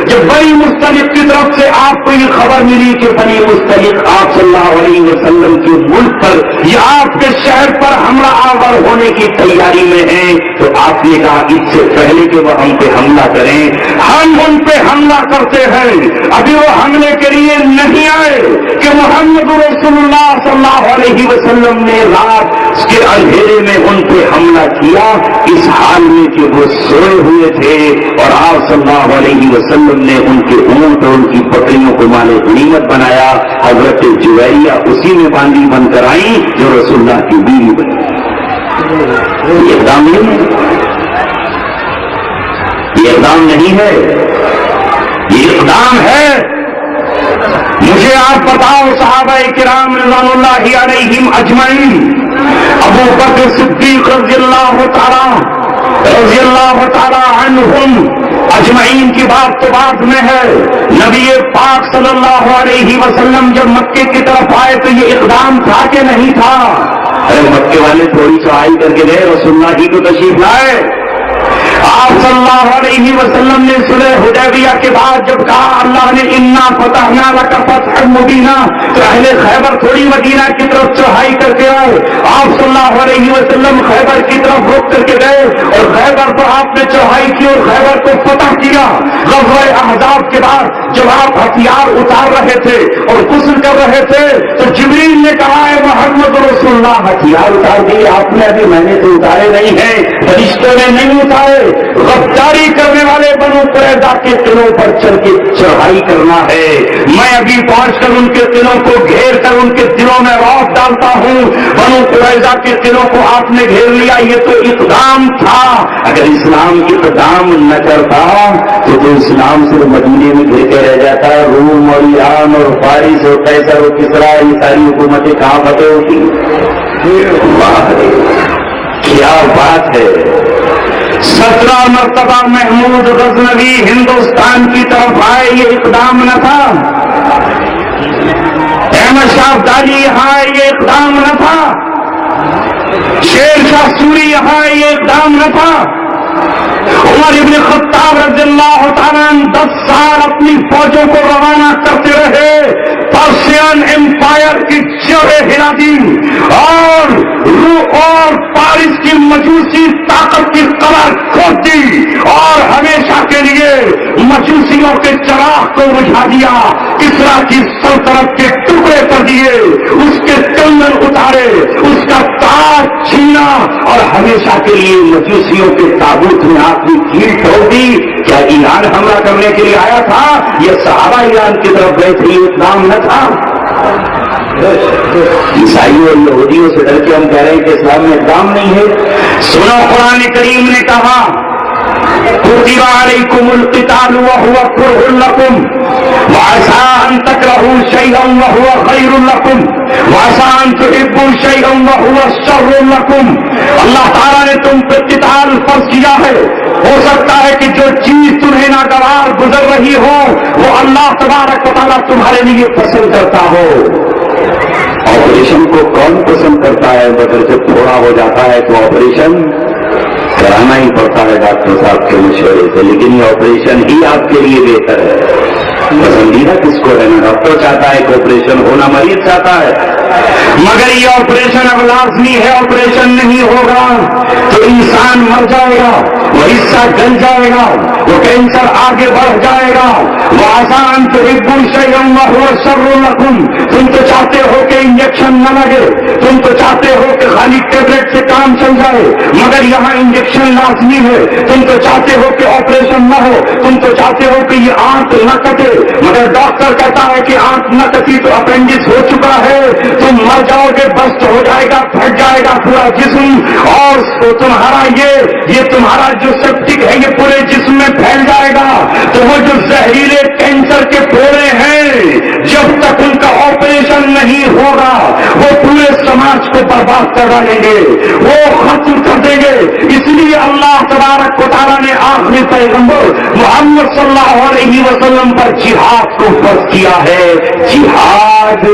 [SPEAKER 1] جب بنی مستلق کی طرف سے آپ کو یہ خبر ملی کہ بنی مستلق آپ صلی اللہ علیہ وسلم کے ملک پر یا آپ کے شہر پر حملہ آور ہونے کی تیاری میں ہیں، تو آپ نے کہا اس سے پہلے کہ وہ ہم پہ حملہ کریں ہم ان پہ حملہ کرتے ہیں. ابھی وہ حملے کے لیے نہیں آئے کہ محمد رسول اللہ صلی اللہ علیہ وسلم نے رات کے اندھیرے میں ان پہ حملہ کیا اس حال میں کہ وہ سوئے ہوئے تھے. اور آپ صلی اللہ علیہ وسلم نے ان کے اونٹ اور ان کی بکریوں کو مال غنیمت بنایا. حضرت جویریہ اسی میں باندھی بن کر آئی جو رسول اللہ کی بیوی بنی. یہ اقدام نہیں ہے، یہ اقدام نہیں ہے، یہ اقدام ہے. مجھے آپ بتاؤ صحابہ کرام رضوان اللہ علیہم اجمعین، ابو بکر صدیق رضی اللہ تعالی عنہم اجمعین کی بات تو بعد میں ہے. نبی پاک صلی اللہ علیہ وسلم جب مکے کی طرف آئے تو یہ اقدام تھا کہ نہیں تھا؟ ارے مکے والے تھوڑی چڑھائی کر کے گئے، رسول اللہ کی کو تشریف لائے. آپ صلی اللہ علیہ وسلم نے صلح حدیبیہ کے بعد جب کہا اللہ نے انا فتحنا لک فتحا مبینا، تو اہل خیبر تھوڑی مدینہ کی طرف چڑھائی کر کے آئے. آپ صلی اللہ علیہ وسلم خیبر کی طرف رک کر کے گئے اور خیبر پر آپ نے چڑھائی کی اور خیبر کو فتح کیا. غزوہ احزاب کے بعد جب آپ ہتھیار اتار رہے تھے اور غسل کر رہے تھے تو جبریل نے کہا ہے محمد رسول اللہ ہتھیار اتار دیے آپ نے؟ ابھی میں نے تو اتارے نہیں ہیں، فرشتوں نے نہیں اتارے. غداری کرنے والے بنو قریظہ کے قلعوں پر چل کے چڑھائی کرنا ہے. میں ابھی پہنچ کر ان کے قلعوں کو گھیر کر ان کے دلوں میں رعب ڈالتا ہوں. بنو قریظہ کے قلعوں کو آپ نے گھیر لیا، یہ تو اقدام تھا. اگر اسلام اقدام نہ کرتا تو اسلام صرف مدینے میں گھر کے رہ جاتا. روم اور ایران اور فارس اور قیصر اور کسرا یہ ساری حکومتیں کہاں فتح ہوتی؟ کیا بات ہے! 17 مرتبہ محمود غزنوی ہندوستان کی طرف آئے، یہ اقدام نہ تھا؟ احمد شاہ ابدالی یہاں آئے، یہ اقدام نہ تھا؟ شیر شاہ سوری یہاں آئے، یہ اقدام نہ تھا؟ عمر ابن خطاب رضی اللہ تعالیٰ 10 سال اپنی فوجوں کو روانہ کرتے رہے، پرشین امپائر کی جڑیں ہلا دی اور پارس کی مجوسی طاقت کی قبر کھود دی اور ہمیشہ کے لیے مجوسیوں کے چراغ کو بجھا دیا. کسرا کی سلطنت کے ٹکڑے کر دیے، اس کے کنگن اتارے، اس کا تاج چھینا اور ہمیشہ کے لیے مجوسیوں کے تابوت میں اپنی کیل ٹھوک دی. کیا ایران حملہ کرنے کے لیے آیا تھا؟ یہ صحابہ ایران کی طرف گئے تھے، یہ اقدام نہ تھا؟ عیسائیوں اور یہودیوں سے ڈر کے ہم کہہ رہے ہیں کہ اسلام میں اقدام نہیں ہے. سنو قرآن کریم نے کہا كتب عليكم القتال وهو كره لكم وعسى أن تكرهوا شيئا وهو خير لكم وعسى أن تحبوا شيئا وهو شر لكم. اللہ تعالیٰ نے تم پر قتال فرض کیا ہے. ہو سکتا ہے کہ جو چیز تمہیں ناگوار گزر رہی ہو وہ اللہ تبارک و تعالیٰ تمہارے لیے پسند کرتا ہو. آپریشن کو کون پسند کرتا ہے؟ مگر جب تھوڑا ہو جاتا ہے تو آپریشن کرانا ہی پڑتا ہے ڈاکٹر صاحب کے مشورے سے. لیکن یہ آپریشن ہی آپ کے لیے بہتر ہے. پسندیدہ کس کو ہے؟ نا ڈاکٹر چاہتا ہے کہ آپریشن ہونا، مریض چاہتا ہے. مگر یہ آپریشن اب لازمی ہے. آپریشن نہیں ہوگا تو انسان مر جائے گا، وہ حصہ گل جائے گا، وہ کینسر آگے بڑھ جائے گا. وہ آسان تو شر لکم. تم تو چاہتے ہو کہ انجیکشن نہ لگے، تم تو چاہتے ہو کہ خالی ٹیبلٹ سے کام چل جائے، مگر یہاں انجیکشن لازمی ہے. تم تو چاہتے ہو کہ آپریشن نہ ہو، تم تو چاہتے ہو کہ یہ آنکھ نہ کٹے، مگر ڈاکٹر کہتا ہے کہ آنکھ نہ کٹی تو اپینڈکس ہو چکا ہے، تم مر جاؤ گے، بست ہو جائے گا، پھٹ جائے گا پورا جسم، اور تمہارا یہ تمہارا جو سیپٹک ہے یہ پورے جسم میں پھیل جائے گا. تو وہ جو زہریلے کینسر کے پھوڑے ہیں جب تک ان کا آپریشن نہیں ہوگا وہ پورے سماج کو برباد کر ڈالیں گے، وہ ختم کر دیں گے. اس لیے اللہ تبارک و تعالیٰ نے آخری پیغمبر محمد صلی اللہ علیہ وسلم پر جہاد کو فرض کیا ہے. جہاد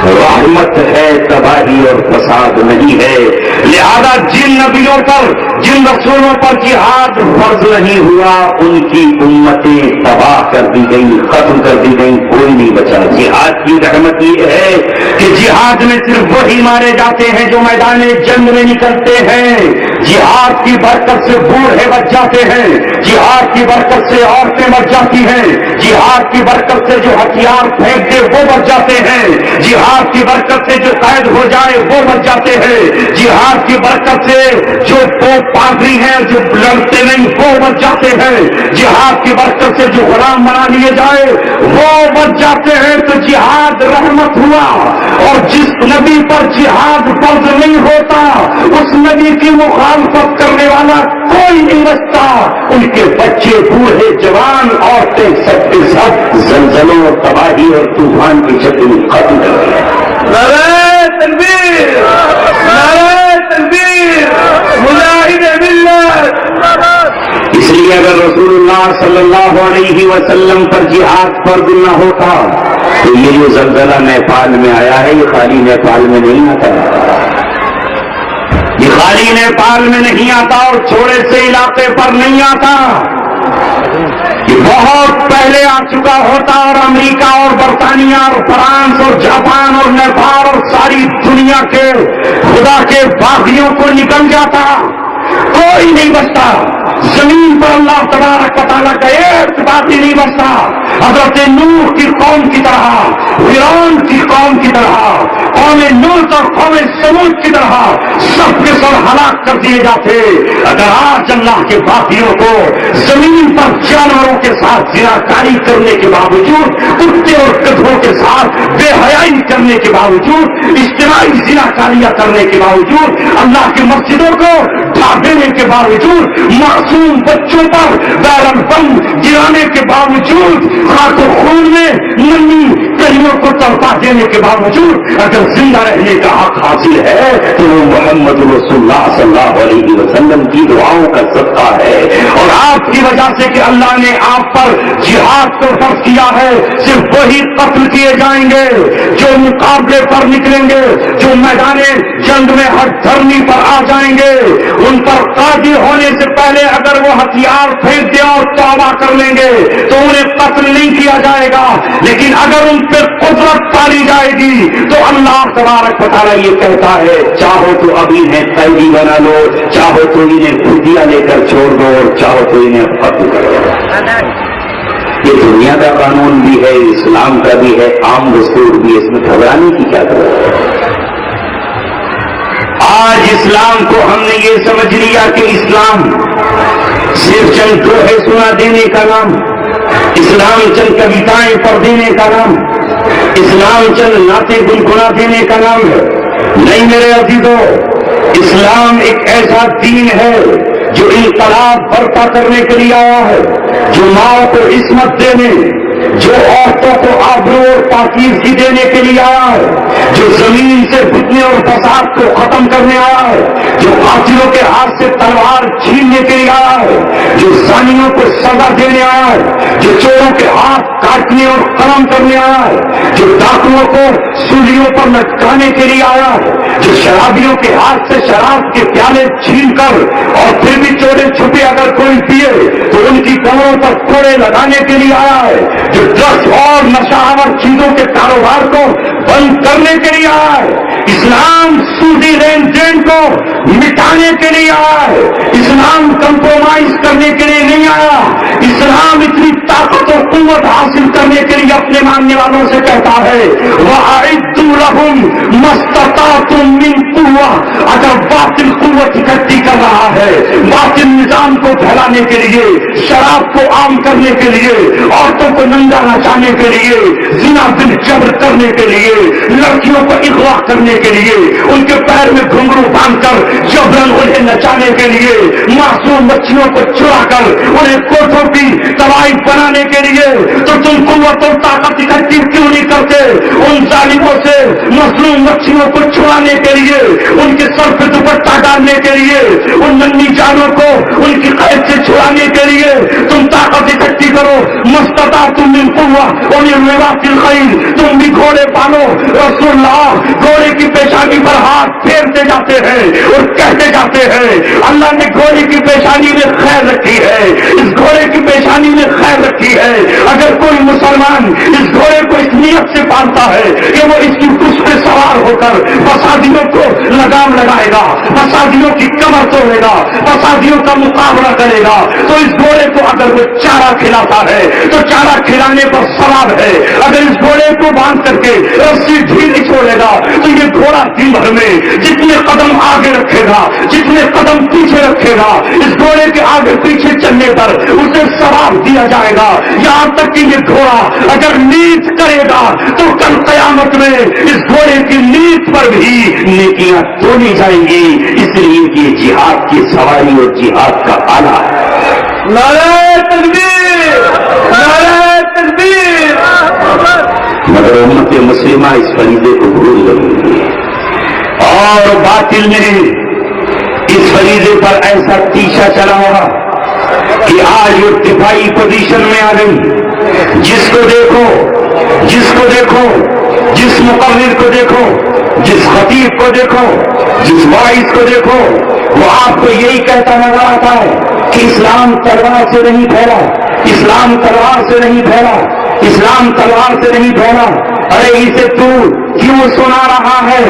[SPEAKER 1] رحمت ہے، تباہی اور فساد نہیں ہے. لہذا جن نبیوں پر، جن رسولوں پر جہاد فرض نہیں ہوا ان کی امتیں تباہ کر دی گئی، ختم کر دی گئی، کوئی نہیں بچا. جہاد کی رحمت یہ ہے کہ جہاد میں صرف وہی مارے جاتے ہیں جو میدان جنگ میں نکلتے ہیں. جہاد کی برکت سے بوڑھے بچ جاتے ہیں، جہاد کی برکت سے عورتیں بچ جاتی ہیں، جہاد کی برکت سے جو ہتھیار پھینک دے وہ بچ جاتے ہیں، جہاد کی برکت سے جو قید ہو جائے وہ بچ جاتے ہیں، جہاد کی برکت سے جو پادری ہیں جو لڑتے نہیں وہ بچ جاتے ہیں، جہاد کی برکت سے جو غلام بنا لیے جائے وہ بچ جاتے ہیں. تو جہاد رحمت ہوا. اور جس نبی پر جہاد فرض نہیں ہوتا اس نبی کی مخالفت کرنے والا کوئی نہیں بچتا. ان کے بچے، بوڑھے، جوان، عورتیں سب کے سب زلزلوں اور تباہی اور طوفان کی شکل میں ختم کر رہے ہیں.
[SPEAKER 2] نعرہ تکبیر، نعرہ تکبیر، مجاہد ملت.
[SPEAKER 1] اس لیے اگر رسول اللہ صلی اللہ علیہ وسلم پر جہاد فرض نہ ہوتا تو یہ جو زلزلہ نیپال میں آیا ہے یہ خالی نیپال میں نہیں آتا، یہ خالی نیپال میں نہیں آتا اور چھوڑے سے علاقے پر نہیں آتا. یہ بہت پہلے آ چکا ہوتا اور امریکہ اور برطانیہ اور فرانس اور جاپان اور نیپال اور ساری دنیا کے خدا کے باغیوں کو نکل جاتا، کوئی نہیں بچتا. زمین پر اللہ تبارک و تعالیٰ کا ایک باقی نہیں بچتا. حضرت نوح کی قوم کی طرح، فرعون کی قوم کی طرح، قوم لوط اور قوم سمود کی طرح سب کے سب ہلاک کر دیے جاتے. اگر آج اللہ کے باقیوں کو زمین پر جانوروں کے ساتھ زناکاری کرنے کے باوجود، کتے اور گدھوں کے ساتھ بے حیائی کرنے کے باوجود، اجتماعی زناکاریاں کرنے کے باوجود، اللہ کی مسجدوں کو ڈھا دینے کے باوجود، معصوم بچوں پر بیرن بم گرانے کے باوجود، خاک و خون میں ننھی کلیوں کو تڑپا دینے کے باوجود اگر زندہ رہنے کا حق حاصل ہے تو وہ محمد رسول اللہ صلی اللہ علیہ وسلم کی دعاؤں کا صدقہ ہے. اور آپ کی وجہ سے کہ اللہ نے آپ پر جہاد کو فرض کیا ہے، صرف وہی قتل کیے جائیں گے جو مقابلے پر نکلیں گے، جو میدان جنگ میں ہر دھرمی پر آ جائیں گے. ان پر قاضی ہونے سے پہلے اگر وہ ہتھیار پھینک دیں اور توبہ کر لیں گے تو انہیں قتل نہیں کیا جائے گا. لیکن اگر ان پہ قدرت پالی جائے گی تو اللہ تبارک و تعالیٰ یہ کہتا ہے چاہو تو ابھی انہیں قیدی بنا لو، چاہو تو انہیں خودیاں لے کر چھوڑ دو، اور چاہو تو انہیں ختم کرو. یہ دنیا کا قانون بھی ہے، اسلام کا بھی ہے، عام دستور بھی ہے، اس میں گھبرانے کی کیا ضرورت ہے. آج اسلام کو ہم نے یہ سمجھ لیا کہ اسلام صرف چند دوہے سنا دینے کا نام، اسلام چند کویتائیں پڑھ دینے کا نام، اسلام چند نعتیں گنگنا دینے کا نام ہے. نہیں میرے عزیزو، اسلام ایک ایسا دین ہے جو انقلاب برپا کرنے کے لیے آیا ہے، جو ماں کو عصمت دینے، جو عورتوں کو آبرو اور پاکیزگی دینے کے لیے آیا ہے، جو زمین سے فتنے اور فساد کو ختم کرنے آیا ہے، جو قاتلوں کے ہاتھ سے تلوار چھیننے کے لیے آیا ہے، جو زانیوں کو سزا دینے آیا ہے، جو چوروں کے ہاتھ کاٹنے اور قلم کرنے آیا ہے، جو ڈاکوؤں کو سولیوں پر لٹکانے کے لیے آیا ہے، جو شرابیوں کے ہاتھ سے شراب کے پیالے چھین کر اور پھر بھی چورے چھپے اگر کوئی پیے تو ان کی کمروں پر کوڑے لگانے کے لیے آیا ہے، جو ڈرگس اور نشہور چیزوں کے کاروبار کو بند کرنے کے لیے آیا ہے۔ اسلام سودی لین دین کو مٹانے کے لیے آیا ہے۔ اسلام کمپرومائز کرنے کے لیے نہیں آیا۔ اسلام اتنی طاقت اور قوت حاصل کرنے کے لیے اپنے ماننے والوں سے کہتا ہے وَأَعِدُّوا لَهُم مَا اسْتَطَعْتُم مِّن قُوَّةٍ۔ اگر باطل قوت اکٹھی کر رہا ہے، باطل نظام کو پھیلانے کے لیے، شراب کو عام کرنے کے لیے، عورتوں کو ننگا نچانے کے لیے، زنا بالجبر کرنے کے لیے، لڑکیوں کو اغوا کرنے کے لیے، ان کے پیر میں گھنگرو باندھ کر جبرن انہیں نچانے کے لیے، معصوم بچیوں کو چرا کر انہیں کوٹھوں کی طوائف بنانے کے لیے، تو تم قوت اور طاقت اکٹھی کیوں نہیں کرتے ان ظالموں سے مظلوم بچیوں کو چھڑانے کے لیے، ان کے سر پہ دوپٹہ ڈالنے کے لیے، ان ننھی جانوں کو ان کی قید سے چھڑانے کے لیے تم طاقت اکٹھی کرو۔ مستطعتم من قوة ومن رباط الخيل، تم بھی گھوڑے پالو۔ رسول اللہ گھوڑے کی پیشانی پر ہاتھ پھیرتے جاتے ہیں اور کہتے جاتے ہیں اللہ نے گھوڑے کی پیشانی میں خیر رکھی ہے، اس گھوڑے کی پیشانی میں خیر رکھی ہے۔ اگر کوئی مسلمان اس گھوڑے کو اس نیت سے پالتا ہے کہ وہ اس کی پشت پہ سوار ہو کر فسادیوں کو لگام لگائے گا، فسادیوں کی کمر توڑے گا، فسادیوں کا مقابلہ کرے گا، تو اس گھوڑے کو اگر وہ چارہ کھلاتا ہے تو چارہ کھلانے پر ثواب ہے۔ اگر اس گھوڑے کو باندھ کر کے رسی ڈھیلی چھوڑے گا تو یہ گھوڑا دن بھر میں جتنے قدم آگے رکھے گا، جتنے قدم پیچھے رکھے گا، اس گھوڑے کے آگے پیچھے چلنے پر اسے ثواب دیا جائے گا، یہاں تک کہ یہ گھوڑا اگر نیت کرے گا تو کل قیامت میں اس گھوڑے کی نیت پر بھی نیکیاں تولی جائیں گی۔ اس لیے کہ یہ جہاد کی سواری اور جہاد کا آلہ ہے۔
[SPEAKER 2] نعرہ تکبیر، نعرہ تکبیر۔
[SPEAKER 1] مگر امت مسلمہ اس فریضے کو بھول گئی اور باطل نے اس فریضے پر ایسا تیشا چلایا کہ آج وہ دفاعی پوزیشن میں آ گئی۔ جس کو دیکھو، جس کو دیکھو، جس مقرر کو دیکھو، جس خطیب کو دیکھو، جس واعظ کو دیکھو، وہ آپ کو یہی کہتا نظر آتا ہے کہ اسلام تلوار سے نہیں پھیلا، اسلام تلوار سے نہیں پھیلا، اسلام تلوار سے نہیں پھیلا۔ ارے اسے تو کیوں سنا رہا ہے؟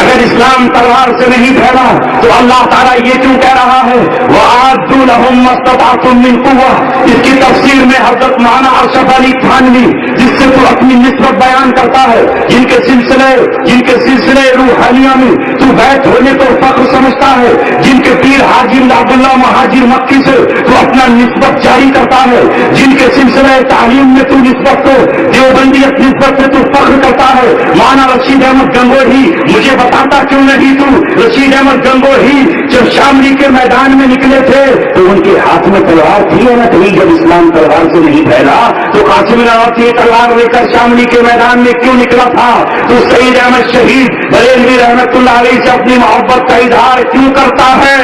[SPEAKER 1] اگر اسلام تلوار سے نہیں پھیلا تو اللہ تعالیٰ یہ کیوں کہہ رہا ہے وَأَعِدُّوا لَهُم مَّا اسْتَطَعْتُم مِّن قُوَّةٍ؟ اس کی تفسیر میں حضرت مولانا ارشد علی تھانوی، جس سے تو اپنی نسبت بیان کرتا ہے، جن کے سلسلے روحانیہ میں تو بیت ہونے کو فخر سمجھتا ہے، جن کے پیر حاجی عبداللہ مہاجر مکی سے تو اپنا نسبت جاری کرتا ہے، جن کے سلسلے تعلیم میں تو نسبت کو دیوبندیت نسبت سے تو فخر کرتا ہے۔ مولانا رشید احمد گنگوہی مجھے بتاتا کیوں نہیں تو رشید احمد گنگوہی جب شاملی کے میدان میں نکلے تھے تو ان کے ہاتھ میں تلوار تھی یا نہ تھی؟ جب اسلام تلوار سے نہیں پھیلا تو قاسم نواسی تلوار لے کر شاملی کے میدان میں کیوں نکلا تھا؟ تو سعید احمد شہید بریلوی رحمت اللہ علیہ سے اپنی محبت کا اظہار کیوں کرتا ہے؟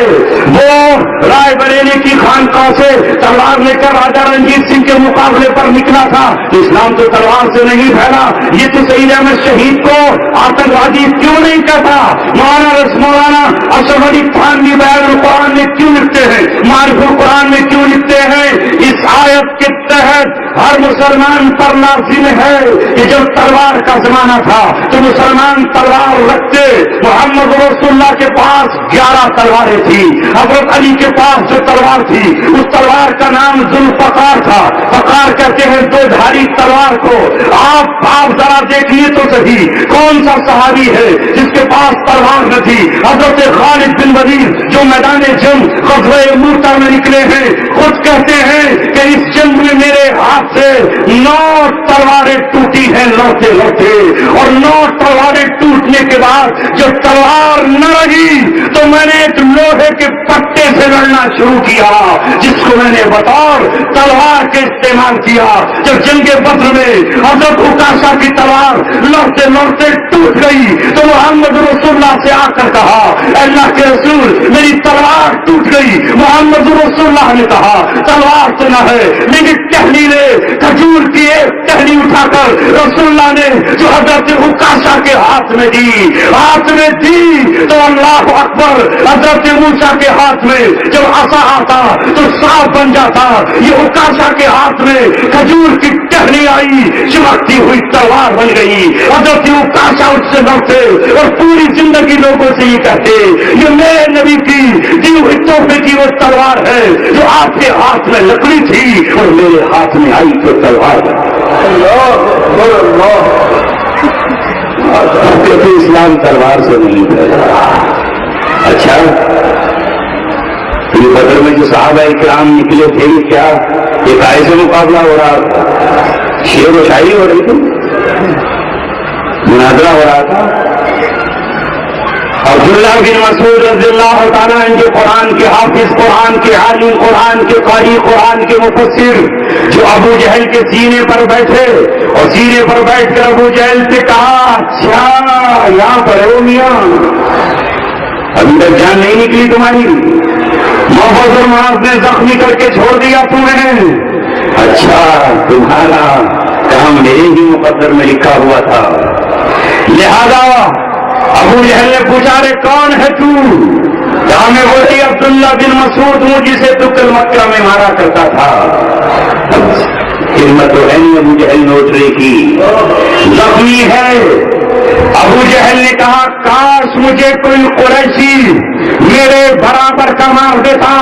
[SPEAKER 1] وہ رائے بریلی کی خانقاہ سے تلوار لے کر راجا رنجیت سنگھ کے مقابلے پر نکلا تھا، تو اسلام تو تلوار سے نہیں پھیلا۔ یہ تو سعید احمد شہید کو آتنکوادی کیوں نہیں کہتا؟ مولانا اشرف علی تھانوی بیان القرآن میں کیوں لکھتے ہیں، معرف القرآن میں کیوں لکھتے ہیں؟ اس آیت کے تحت ہر مسلمان پر لازم ہے کہ جب تلوار کا زمانہ تھا تو مسلمان تلوار رکھتے۔ محمد رسول اللہ کے پاس 11 تلواریں تھی، حضرت علی کے پاس جو تلوار تھی اس تلوار کا نام ذوالفقار تھا۔ فقار کہتے ہیں 2 دھاری تلوار کو۔ آپ ذرا دیکھیے تو صحیح کون سا صحابی ہے جس کے پاس تلوار نہ تھی؟ حضرت خالد بن ولید جو میدان جنگ غزوہ موتا میں نکلے ہیں، خود کہتے ہیں کہ اس جنگ میں میرے ہاتھ سے 9 تلواریں ٹوٹی ہیں لڑتے لڑتے، اور 9 تلواریں ٹوٹنے کے بعد جب تلوار نہ رہی تو میں نے ایک لوہے کے پٹے مکے سے لڑنا شروع کیا، جس کو میں نے بطور تلوار کے استعمال کیا۔ جب جنگ بدر میں حضرت عکاشہ کی تلوار لڑتے لڑتے ٹوٹ گئی تو محمد رسول اللہ سے آ کر کہا، اللہ کے رسول میری تلوار ٹوٹ گئی۔ محمد رسول اللہ نے کہا تلوار تو نہ ہے لیکن ٹہنی لے، کھجور کی ایک ٹہنی اٹھا کر رسول اللہ نے جو حضرت عکاشہ کے ہاتھ میں دی تو اللہ اکبر، حضرت موسیٰ کے ہاتھ میں جب عصا آتا تو سانپ بن جاتا، یہ عکاشہ کے ہاتھ میں کھجور کی ٹہنی آئی، چمکتی ہوئی تلوار بن گئی۔ حضرت عکاشہ اس سے لڑتے اور پوری زندگی لوگوں سے یہ کہتے یہ میرے نبی کی دی ہوئی تحفے کی وہ تلوار ہے جو آپ کے ہاتھ میں لکڑی تھی اور میرے ہاتھ میں آئی تو تلوار بن گئی۔ کہتے اسلام تلوار سے نہیں پھیلا۔ اچھا، یہ بدر میں جو صحابہ کرام نکلے تھے کیا ایک ایسے مقابلہ ہو رہا تھا؟ شعر و شاعری ہو رہی تھی، مناظرہ ہو رہا تھا۔ عبداللہ بن مسعود رضی اللہ تعالیٰ عنہ جو قرآن کے حافظ، قرآن کے عالم، قرآن کے قاری، قرآن کے مفسر، جو ابو جہل کے سینے پر بیٹھے اور سینے پر بیٹھ کر ابو جہل سے کہا اچھا یہاں پر ہو میاں، ابھی تک جان نہیں نکلی تمہاری، محفوظ اور معاذ نے زخمی کر کے چھوڑ دیا تمہیں، اچھا تمہارا کام میرے ہی مقدر میں لکھا ہوا تھا۔ لہذا ابو جہل نے پوچھا رے کون ہے تو؟ کہا میں وہی عبداللہ بن مسعود ہوں جسے تو کل مکہ میں مارا کرتا تھا۔ ہمت تو ہے نہیں ابو جہل نے اٹھنے کی، زخمی ہے۔ ابو جہل نے کہا کاش مجھے کوئی قریشی میرے برابر کا مار دیتا،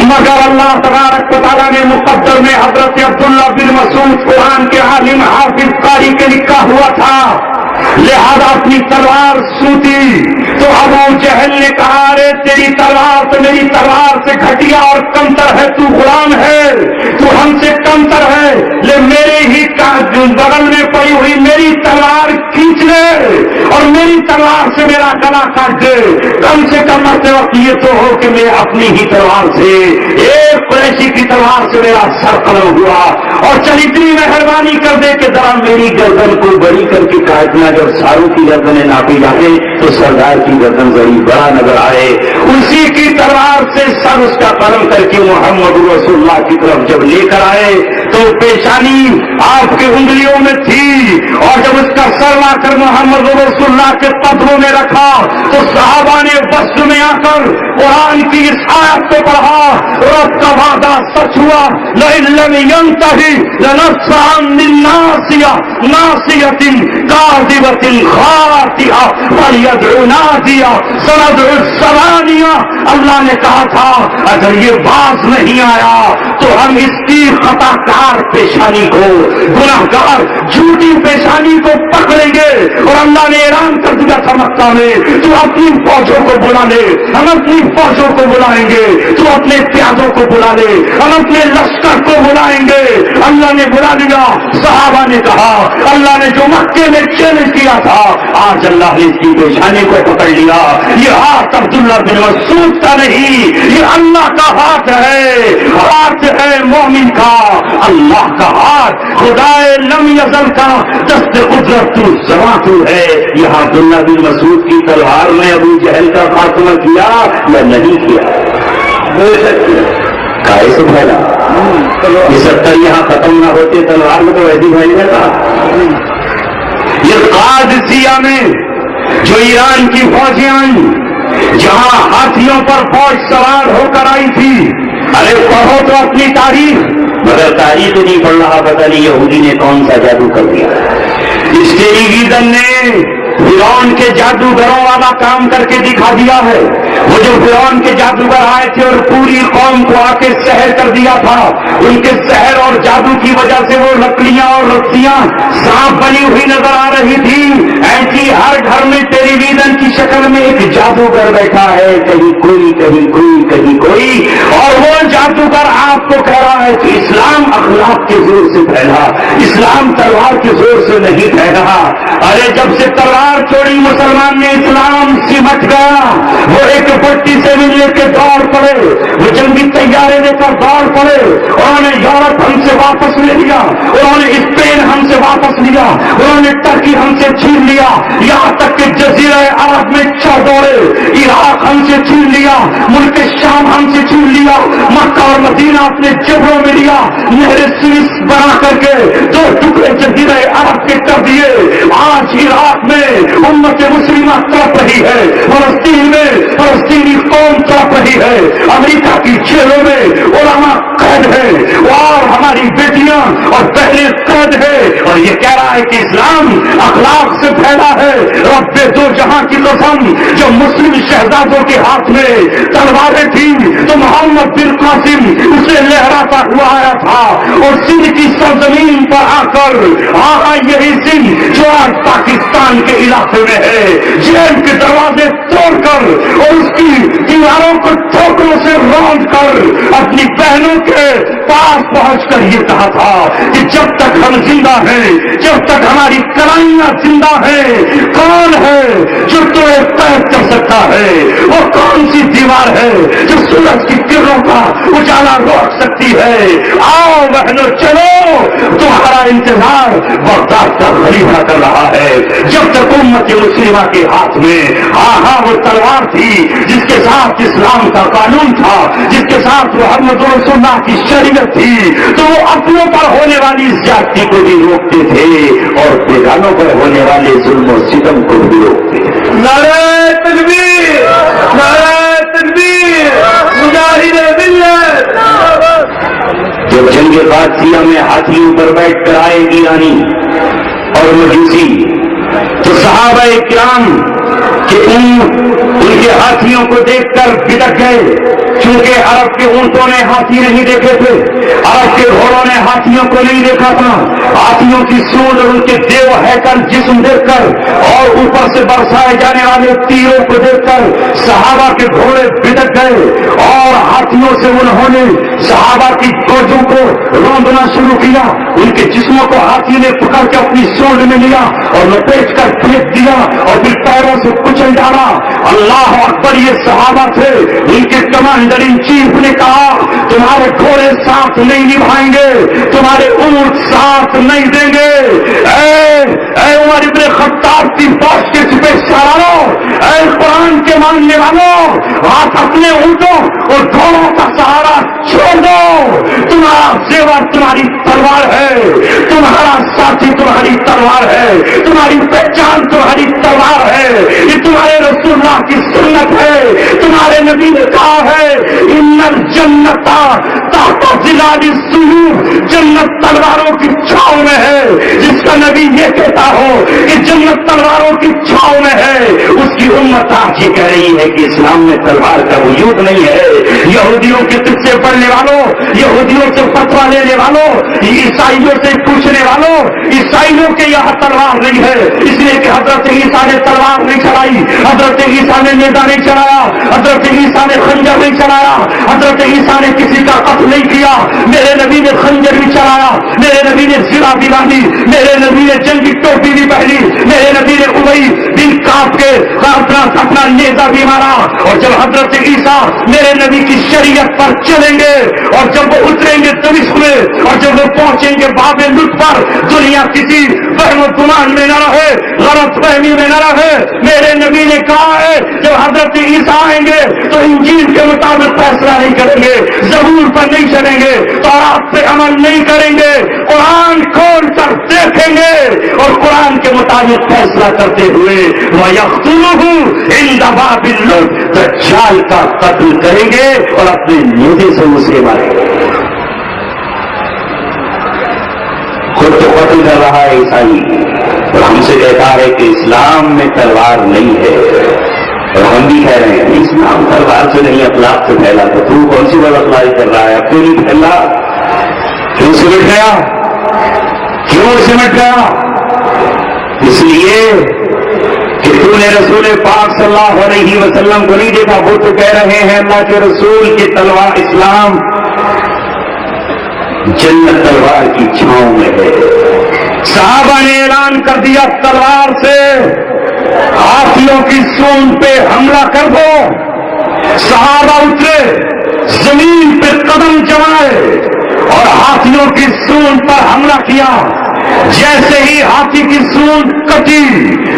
[SPEAKER 1] مگر اللہ تبارک و تعالیٰ نے مقدر میں حضرت عبداللہ بن مسعود قرآن کے عالم حافظ قاری کے لکھا ہوا تھا، لہذا اپنی تلوار سوتی تو ابو جہل نے کہا ارے تیری تلوار تو میری تلوار سے گھٹیا اور کمتر ہے، تو غلام ہے، تو ہم سے کمتر ہے، لے میرے ہی بغل میں پڑی ہوئی میری تلوار کھینچ لے اور میری تلوار سے میرا گلا کاٹ دے، کم سے کم مرتے وقت یہ تو ہو کہ میں اپنی ہی تلوار سے ایک قریشی کی تلوار سے میرا سر قلم ہوا، اور چل اتنی مہربانی کر دے کہ ذرا میری گردن کو بڑی کر کے کاٹنا، جب ساروں کی گردنیں ناپی جائیں تو سردار کی گردن ذریعہ بڑا نظر آئے، اسی کی تلوار سے سر اس کا قلم کر کے محمد رسول اللہ کی طرف جب لے کر آئے تو پیشانی آپ کے انگلیوں میں تھی، اور جب اس کا سر لا کر محمد رسول اللہ کے قدموں میں رکھا تو صحابہ نے بس میں آ کر قرآن کی اس آیت کو پڑھا، رب کا وعدہ سچ ہوا، لئن لم ينتهي لنصرعا بالناصية ناصية كاذبة خاطئة فليدع نادية سندع الزبانية۔ اللہ نے کہا تھا اگر یہ باز نہیں آیا تو ہم اس کی خطا کار پیشانی کو، گناہ گار جھوٹی پیشانی کو پکڑیں گے، اور اللہ نے اعلان کر دیا تھا مکہ میں تو اپنی فوجوں کو بلا لے، ہم اپنی فوجوں کو بلائیں گے، تو اپنے پیادوں کو بلا لے، ہم اپنے لشکر کو بلائیں گے۔ اللہ نے بلا لیا، صحابہ نے کہا اللہ نے جو مکے میں چیلنج کیا تھا آج اللہ نے اس کی پیشانی کو پکڑ لیا، یہ ہاتھ عبداللہ بن مسعود کا نہیں، یہ اللہ کا ہاتھ ہے، ہاتھ ہے مومن کا، اللہ کا ہاتھ، خدائے لم یزل کا دست قدرت تو زواں تو ہے۔ یہ عبداللہ بن مسعود کی تلوار میں ابو جہل کا خاتمہ کیا یا نہیں کیا؟ کیسے پھیلا؟ یہ 70 یہاں ختم نہ ہوتے تلوار میں تو ایسی پھیل جاتا۔ یہ قادسیہ میں جو ایران کی فوجیں آئیں، جہاں ہاتھیوں پر فوج سوار ہو کر آئی تھی، ارے پڑھو تو اپنی تاریخ، مگر تاریخ نہیں پڑھ رہا، پتہ نہیں یہودی نے کون سا جادو کر دیا۔ اس ٹیلی ویژن نے فرعون کے جادوگروں والا کام کر کے دکھا دیا ہے۔ وہ جو فرعون کے جادوگر آئے تھے اور پوری قوم کو آ کے سحر کر دیا تھا، ان کے سحر اور جادو کی وجہ سے وہ لکڑیاں اور رسیاں سانپ بنی ہوئی نظر آ رہی تھی، ایسی ہر گھر میں ٹیلی ویژن کی شکل میں ایک جادوگر بیٹھا ہے، کہیں کوئی کہیں کوئی کہیں کوئی، اور وہ جادوگر آپ کو کہہ رہا ہے کہ اسلام اخلاق کے زور سے پھیلا، اسلام تلوار کے زور سے نہیں پھیلا۔ ارے جب سے تلوار چھوڑی مسلمان نے اسلام سمٹ گیا۔ وہ ایک پٹی سے ملنے کے دوڑ پڑے، وہ جنگی تیارے لے کر دوڑ پڑے، انہوں نے یورپ ہم سے واپس لے لیا، انہوں نے اسپین ہم سے واپس لیا، انہوں نے ٹرکی ہم سے چھین لیا، یہاں تک کہ جزیرہ عرب میں دوڑے، عراق ہم سے چھین لیا، ملک شام ہم سے چھین لیا، مکہ اور مدینہ اپنے جبروں میں لیا، نہر سوئس بنا کر کے دو ٹکڑے جزیرہ عرب کے کر دیے۔ آج عراق میں امت مسلمہ تڑپ رہی ہے، فلسطین میں فلسطینی قوم تڑپ رہی ہے، امریکہ کی جیلوں میں علماء قید ہے، اور ہماری بیٹیاں اور بہنیں قید ہے، اور یہ کہہ رہا ہے کہ اسلام اخلاق سے پھیلا ہے۔ رب دو جہاں کی قسم، جو مسلم شہزادوں کے ہاتھ میں تلواریں تھیں تو محمد بن قاسم اسے لہراتا ہوا آیا تھا، اور سندھ کی سرزمین پر آ کر یہی سندھ جو آج پاکستان کے علاقے میں ہے، جیل کے دروازے توڑ کر اور اس کی دیواروں کو ٹھوکروں سے روند کر اپنی بہنوں کے پاس پہنچ کر یہ کہا تھا کہ جب تک ہم زندہ ہیں، جب تک ہماری کلائیاں زندہ ہیں، کون ہے جو تمہیں قید کر سکتا ہے؟ وہ کون سی دیوار ہے جو سورج کی کرنوں کا اجالا روک سکتی ہے؟ آؤ بہنوں چلو، تمہارا انتظار بغداد کا خلیفہ کر رہا ہے۔ جب تک امت مسلمہ کے ہاتھ میں وہ تلوار تھی جس کے ساتھ اسلام کا قانون تھا، جس کے ساتھ محمد رسول اللہ کی شریعت تھی، تو وہ اپنوں پر ہونے والی زیادتی کو بھی روکتے تھے اور بیگانوں پر ہونے والے ظلم و ستم کو بھی روکتے تھے۔
[SPEAKER 2] نعرہ تکبیر، نعرہ تکبیر، مجاہد ملت۔
[SPEAKER 1] جب جنگ قادسیہ میں ہاتھیوں پر بیٹھ کر آئے ایرانی اور مجوسی تو صحابہ کرام کہ ان کے ہاتھیوں کو دیکھ کر بھٹک گئے، چونکہ عرب کے اونٹوں نے ہاتھی نہیں دیکھے تھے، عرب کے گھوڑوں نے ہاتھیوں کو نہیں دیکھا تھا۔ ہاتھیوں کی سونڈ اور ان کے دیو ہیکل جسم دیکھ کر اور اوپر سے برسائے جانے والے تیروں کو دیکھ کر صحابہ کے گھوڑے بھٹک گئے، اور ہاتھیوں سے انہوں نے صحابہ کی فوجوں کو روندنا شروع کیا۔ ان کے جسموں کو ہاتھی نے پکڑ کے اپنی سونڈ میں لیا اور لپیٹ کر پھینک دیا اور پھر پیروں سے کچل ڈالا۔ اللہ اکبر، یہ صحابہ تھے۔ ان کے کمانڈر ان چیف نے کہا تمہارے گھوڑے ساتھ نہیں نبھائیں گے، تمہارے اونٹ ساتھ نہیں دیں گے۔ اے عمر ابن خطاب کی فوج کے سپہ سالاروں، اے قرآن کے ماننے والوں، ہاتھ اپنے اونٹوں اور گھوڑوں کا سہارا چھوڑ دو۔ تمہارا زیور تمہاری تلوار ہے، تمہارا ساتھی تمہاری تلوار ہے، تمہاری پہچان تمہاری تلوار ہے، یہ تمہارے رسول اللہ کی سنت ہے۔ تمہارے نبی نے کہا ہے ان الجنت تحت ظلال السیوف، جنت تلواروں کی چھاؤں میں ہے۔ جس کا نبی یہ کہتا ہو کہ جنت تلواروں کی چھاؤں میں ہے، اس کی امت آج یہ کہہ رہی ہے کہ اسلام میں تلوار کا وجود نہیں ہے۔ یہودیوں کے قصے پڑھنے والوں، یہودیوں سے فتویٰ لینے والوں، عیسائیوں سے پوچھنے والوں، عیسائیوں کے یہاں تلوار نہیں ہے، اس لیے کہ حضرت عیسیٰ نے تلوار نہیں چلائی، حضرت عیسیٰ نے نیزہ نہیں چلایا، حضرت عیسیٰ نے خنجر نہیں چلایا، حضرت عیسیٰ نے کسی کا قتل نہیں کیا۔ میرے نبی نے خنجر بھی چلایا، میرے نبی نے زرہ بھی باندھی، میرے نبی نے جنگی ٹوپی بھی پہنی، میرے نبی نے ابی بن کعب کے اپنا نیزہ بھی مارا۔ اور جب حضرت عیسیٰ میرے نبی کی شریعت پر چلیں گے اور جب وہ اتریں گے دمشق میں اور جب وہ پہنچیں گے باب لط پر، دنیا کسی وہم و گمان میں نہ رہے، غلط فہمی میں نہ رہے۔ میرے نبی نے کہا ہے جب حضرت عیسیٰ آئیں گے تو انجیل کے مطابق فیصلہ نہیں کریں گے، زبور پر نہیں چلیں گے، تورات پہ عمل نہیں کریں گے، قرآن کھول کر دیکھیں گے اور قرآن کے مطابق فیصلہ کرتے ہوئے وَيَقْتُلُهُ عِنْدَ بَابِ اللُّطْ، دجال کا قتل کریں گے اور اپنے نیزے سے اسے ماریں گے۔ خود تو قتل کر رہا ہے عیسائی اور ہم سے کہتا ہے کہ اسلام میں تلوار نہیں ہے، اور ہم بھی کہہ رہے ہیں اسلام تلوار سے نہیں اخلاق سے پھیلا، تو تو کون سی بات اخلاق کر رہا ہے؟ اب کیوں نہیں پھیلا؟ کیوں سمٹ گیا؟ کیوں سمٹ گیا؟ اس لیے کہ تو نے رسول پاک صلی اللہ علیہ وسلم کو نہیں دیکھا۔ وہ تو کہہ رہے ہیں اللہ کے رسول کی تلوار اسلام جنت تلوار کی چھاؤں میں ہے۔ صحابہ نے اعلان کر دیا تلوار سے ہاتھیوں کی سونڈ پہ حملہ کر دو۔ صحابہ اٹھے، زمین پہ قدم جمائے اور ہاتھیوں کی سونڈ پر حملہ کیا۔ جیسے ہی ہاتھی کی سونڈ کٹی،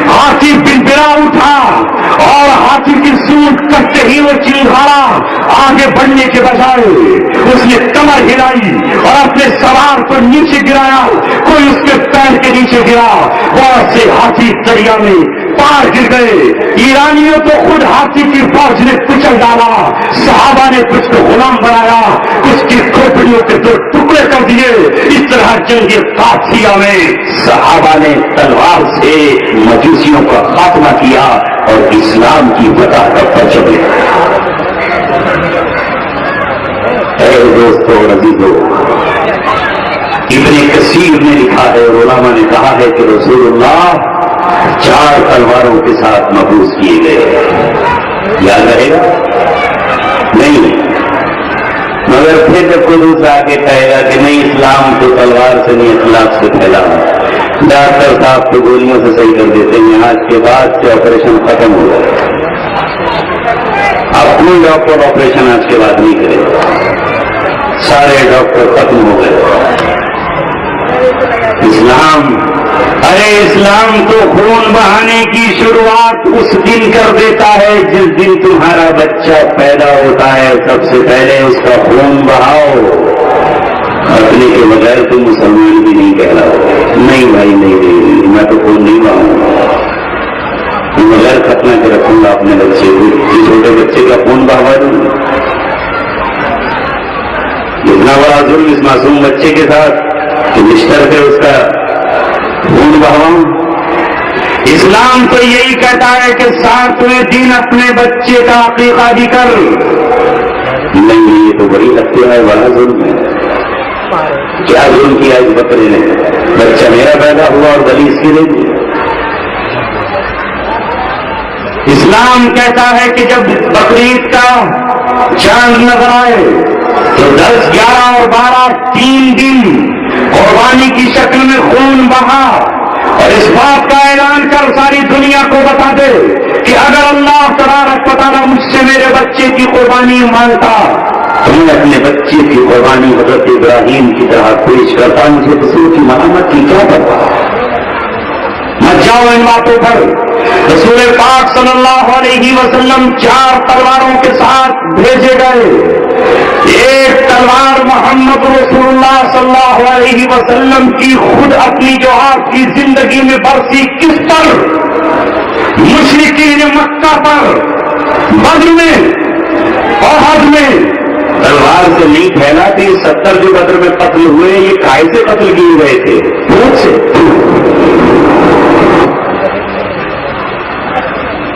[SPEAKER 1] ہاتھی بڑبڑا اٹھا اور ہاتھی کی سونڈ کٹتے ہی وہ چنگھاڑا۔ آگے بڑھنے کے بجائے اس نے کمر ہلائی اور اپنے سوار کو نیچے گرایا، کوئی اس کے پیر کے نیچے گرا، بہت سے ہاتھی دریا میں پار گر گئے۔ ایرانیوں تو خود ہاتھی کی فوج نے کچل ڈالا، صحابہ نے کچھ کو غلام بنایا، کچھ کی کھوپڑیوں کے دو ٹکڑے کر دیے۔ اس طرح جنگ قادسیہ میں صحابہ نے تلوار سے مجوسیوں کا خاتمہ کیا اور اسلام کی فتح کا پرچم لہرایا۔ اے دوستو اور عزیزو، ابن کثیر نے لکھا ہے، علماء نے کہا ہے کہ رسول اللہ 4 تلواروں کے ساتھ مبعوث کیے گئے۔ یاد رہے گا؟ نہیں، مگر پھر جب کوئی دوسرا آگے کہے گا کہ نہیں، اسلام تو تلوار سے نہیں اخلاق سے پھیلا، ڈاکٹر صاحب تو گولیوں سے صحیح کر دیتے ہیں، آج کے بعد سے آپریشن ختم ہو گئے، اب کوئی ڈاکٹر آپریشن آج کے بعد نہیں کرے گا، سارے ڈاکٹر ختم ہو گئے۔ اسلام تو خون بہانے کی شروعات اس دن کر دیتا ہے جس دن تمہارا بچہ پیدا ہوتا ہے، سب سے پہلے اس کا خون بہاؤ، اپنے کے بغیر تم مسلمان بھی نہیں کہلاؤ۔ نہیں بھائی، نہیں، میں تو خون نہیں بہاؤں گا، بغیر ختم کے رکھوں گا اپنے بچے کو، چھوٹے بچے کا خون بہوا دوں گا۔ اتنا بڑا ظلم اس معصوم بچے کے ساتھ کہ بستر پہ اس کا خون بہاؤں۔ اسلام تو یہی کہتا ہے کہ 7ویں دن اپنے بچے کا عقیقہ بھی کر۔ نہیں، یہ تو بڑی ہتیا ہے، بڑا ظلم ہے۔ کیا ظلم کیا اس بکرے نے؟ بچہ میرا پیدا ہوا اور بلی اس کی دے دی۔ اسلام کہتا ہے کہ جب بقرعید کا چاند نظر آئے تو 10، 11 اور 12 3 دن قربانی کی شکل میں خون بہا، اور اس بات کا اعلان کر ساری دنیا کو بتا دے کہ اگر اللہ تبارک و تعالیٰ مجھ سے میرے بچے کی قربانی مانگتا تو میں اپنے بچے کی قربانی حضرت ابراہیم کی طرح پیش کرتا۔ مجھے رسول کی ملامت کی کیا پرواہ؟ مت جاؤ ان باتوں پر۔ رسول پاک صلی اللہ علیہ وسلم 4 تلواروں کے ساتھ بھیجے گئے۔ ایک تلوار محمد رسول اللہ صلی اللہ علیہ وسلم کی خود اپنی جو آپ کی زندگی میں برسی، کس پر؟ مشرکین مکہ پر، بدر میں، احد میں۔ تلوار سے نہیں پھیلا تھی۔ 70 جو بدر میں قتل ہوئے، یہ کائے سے قتل کیے گئے تھے؟ بہت سے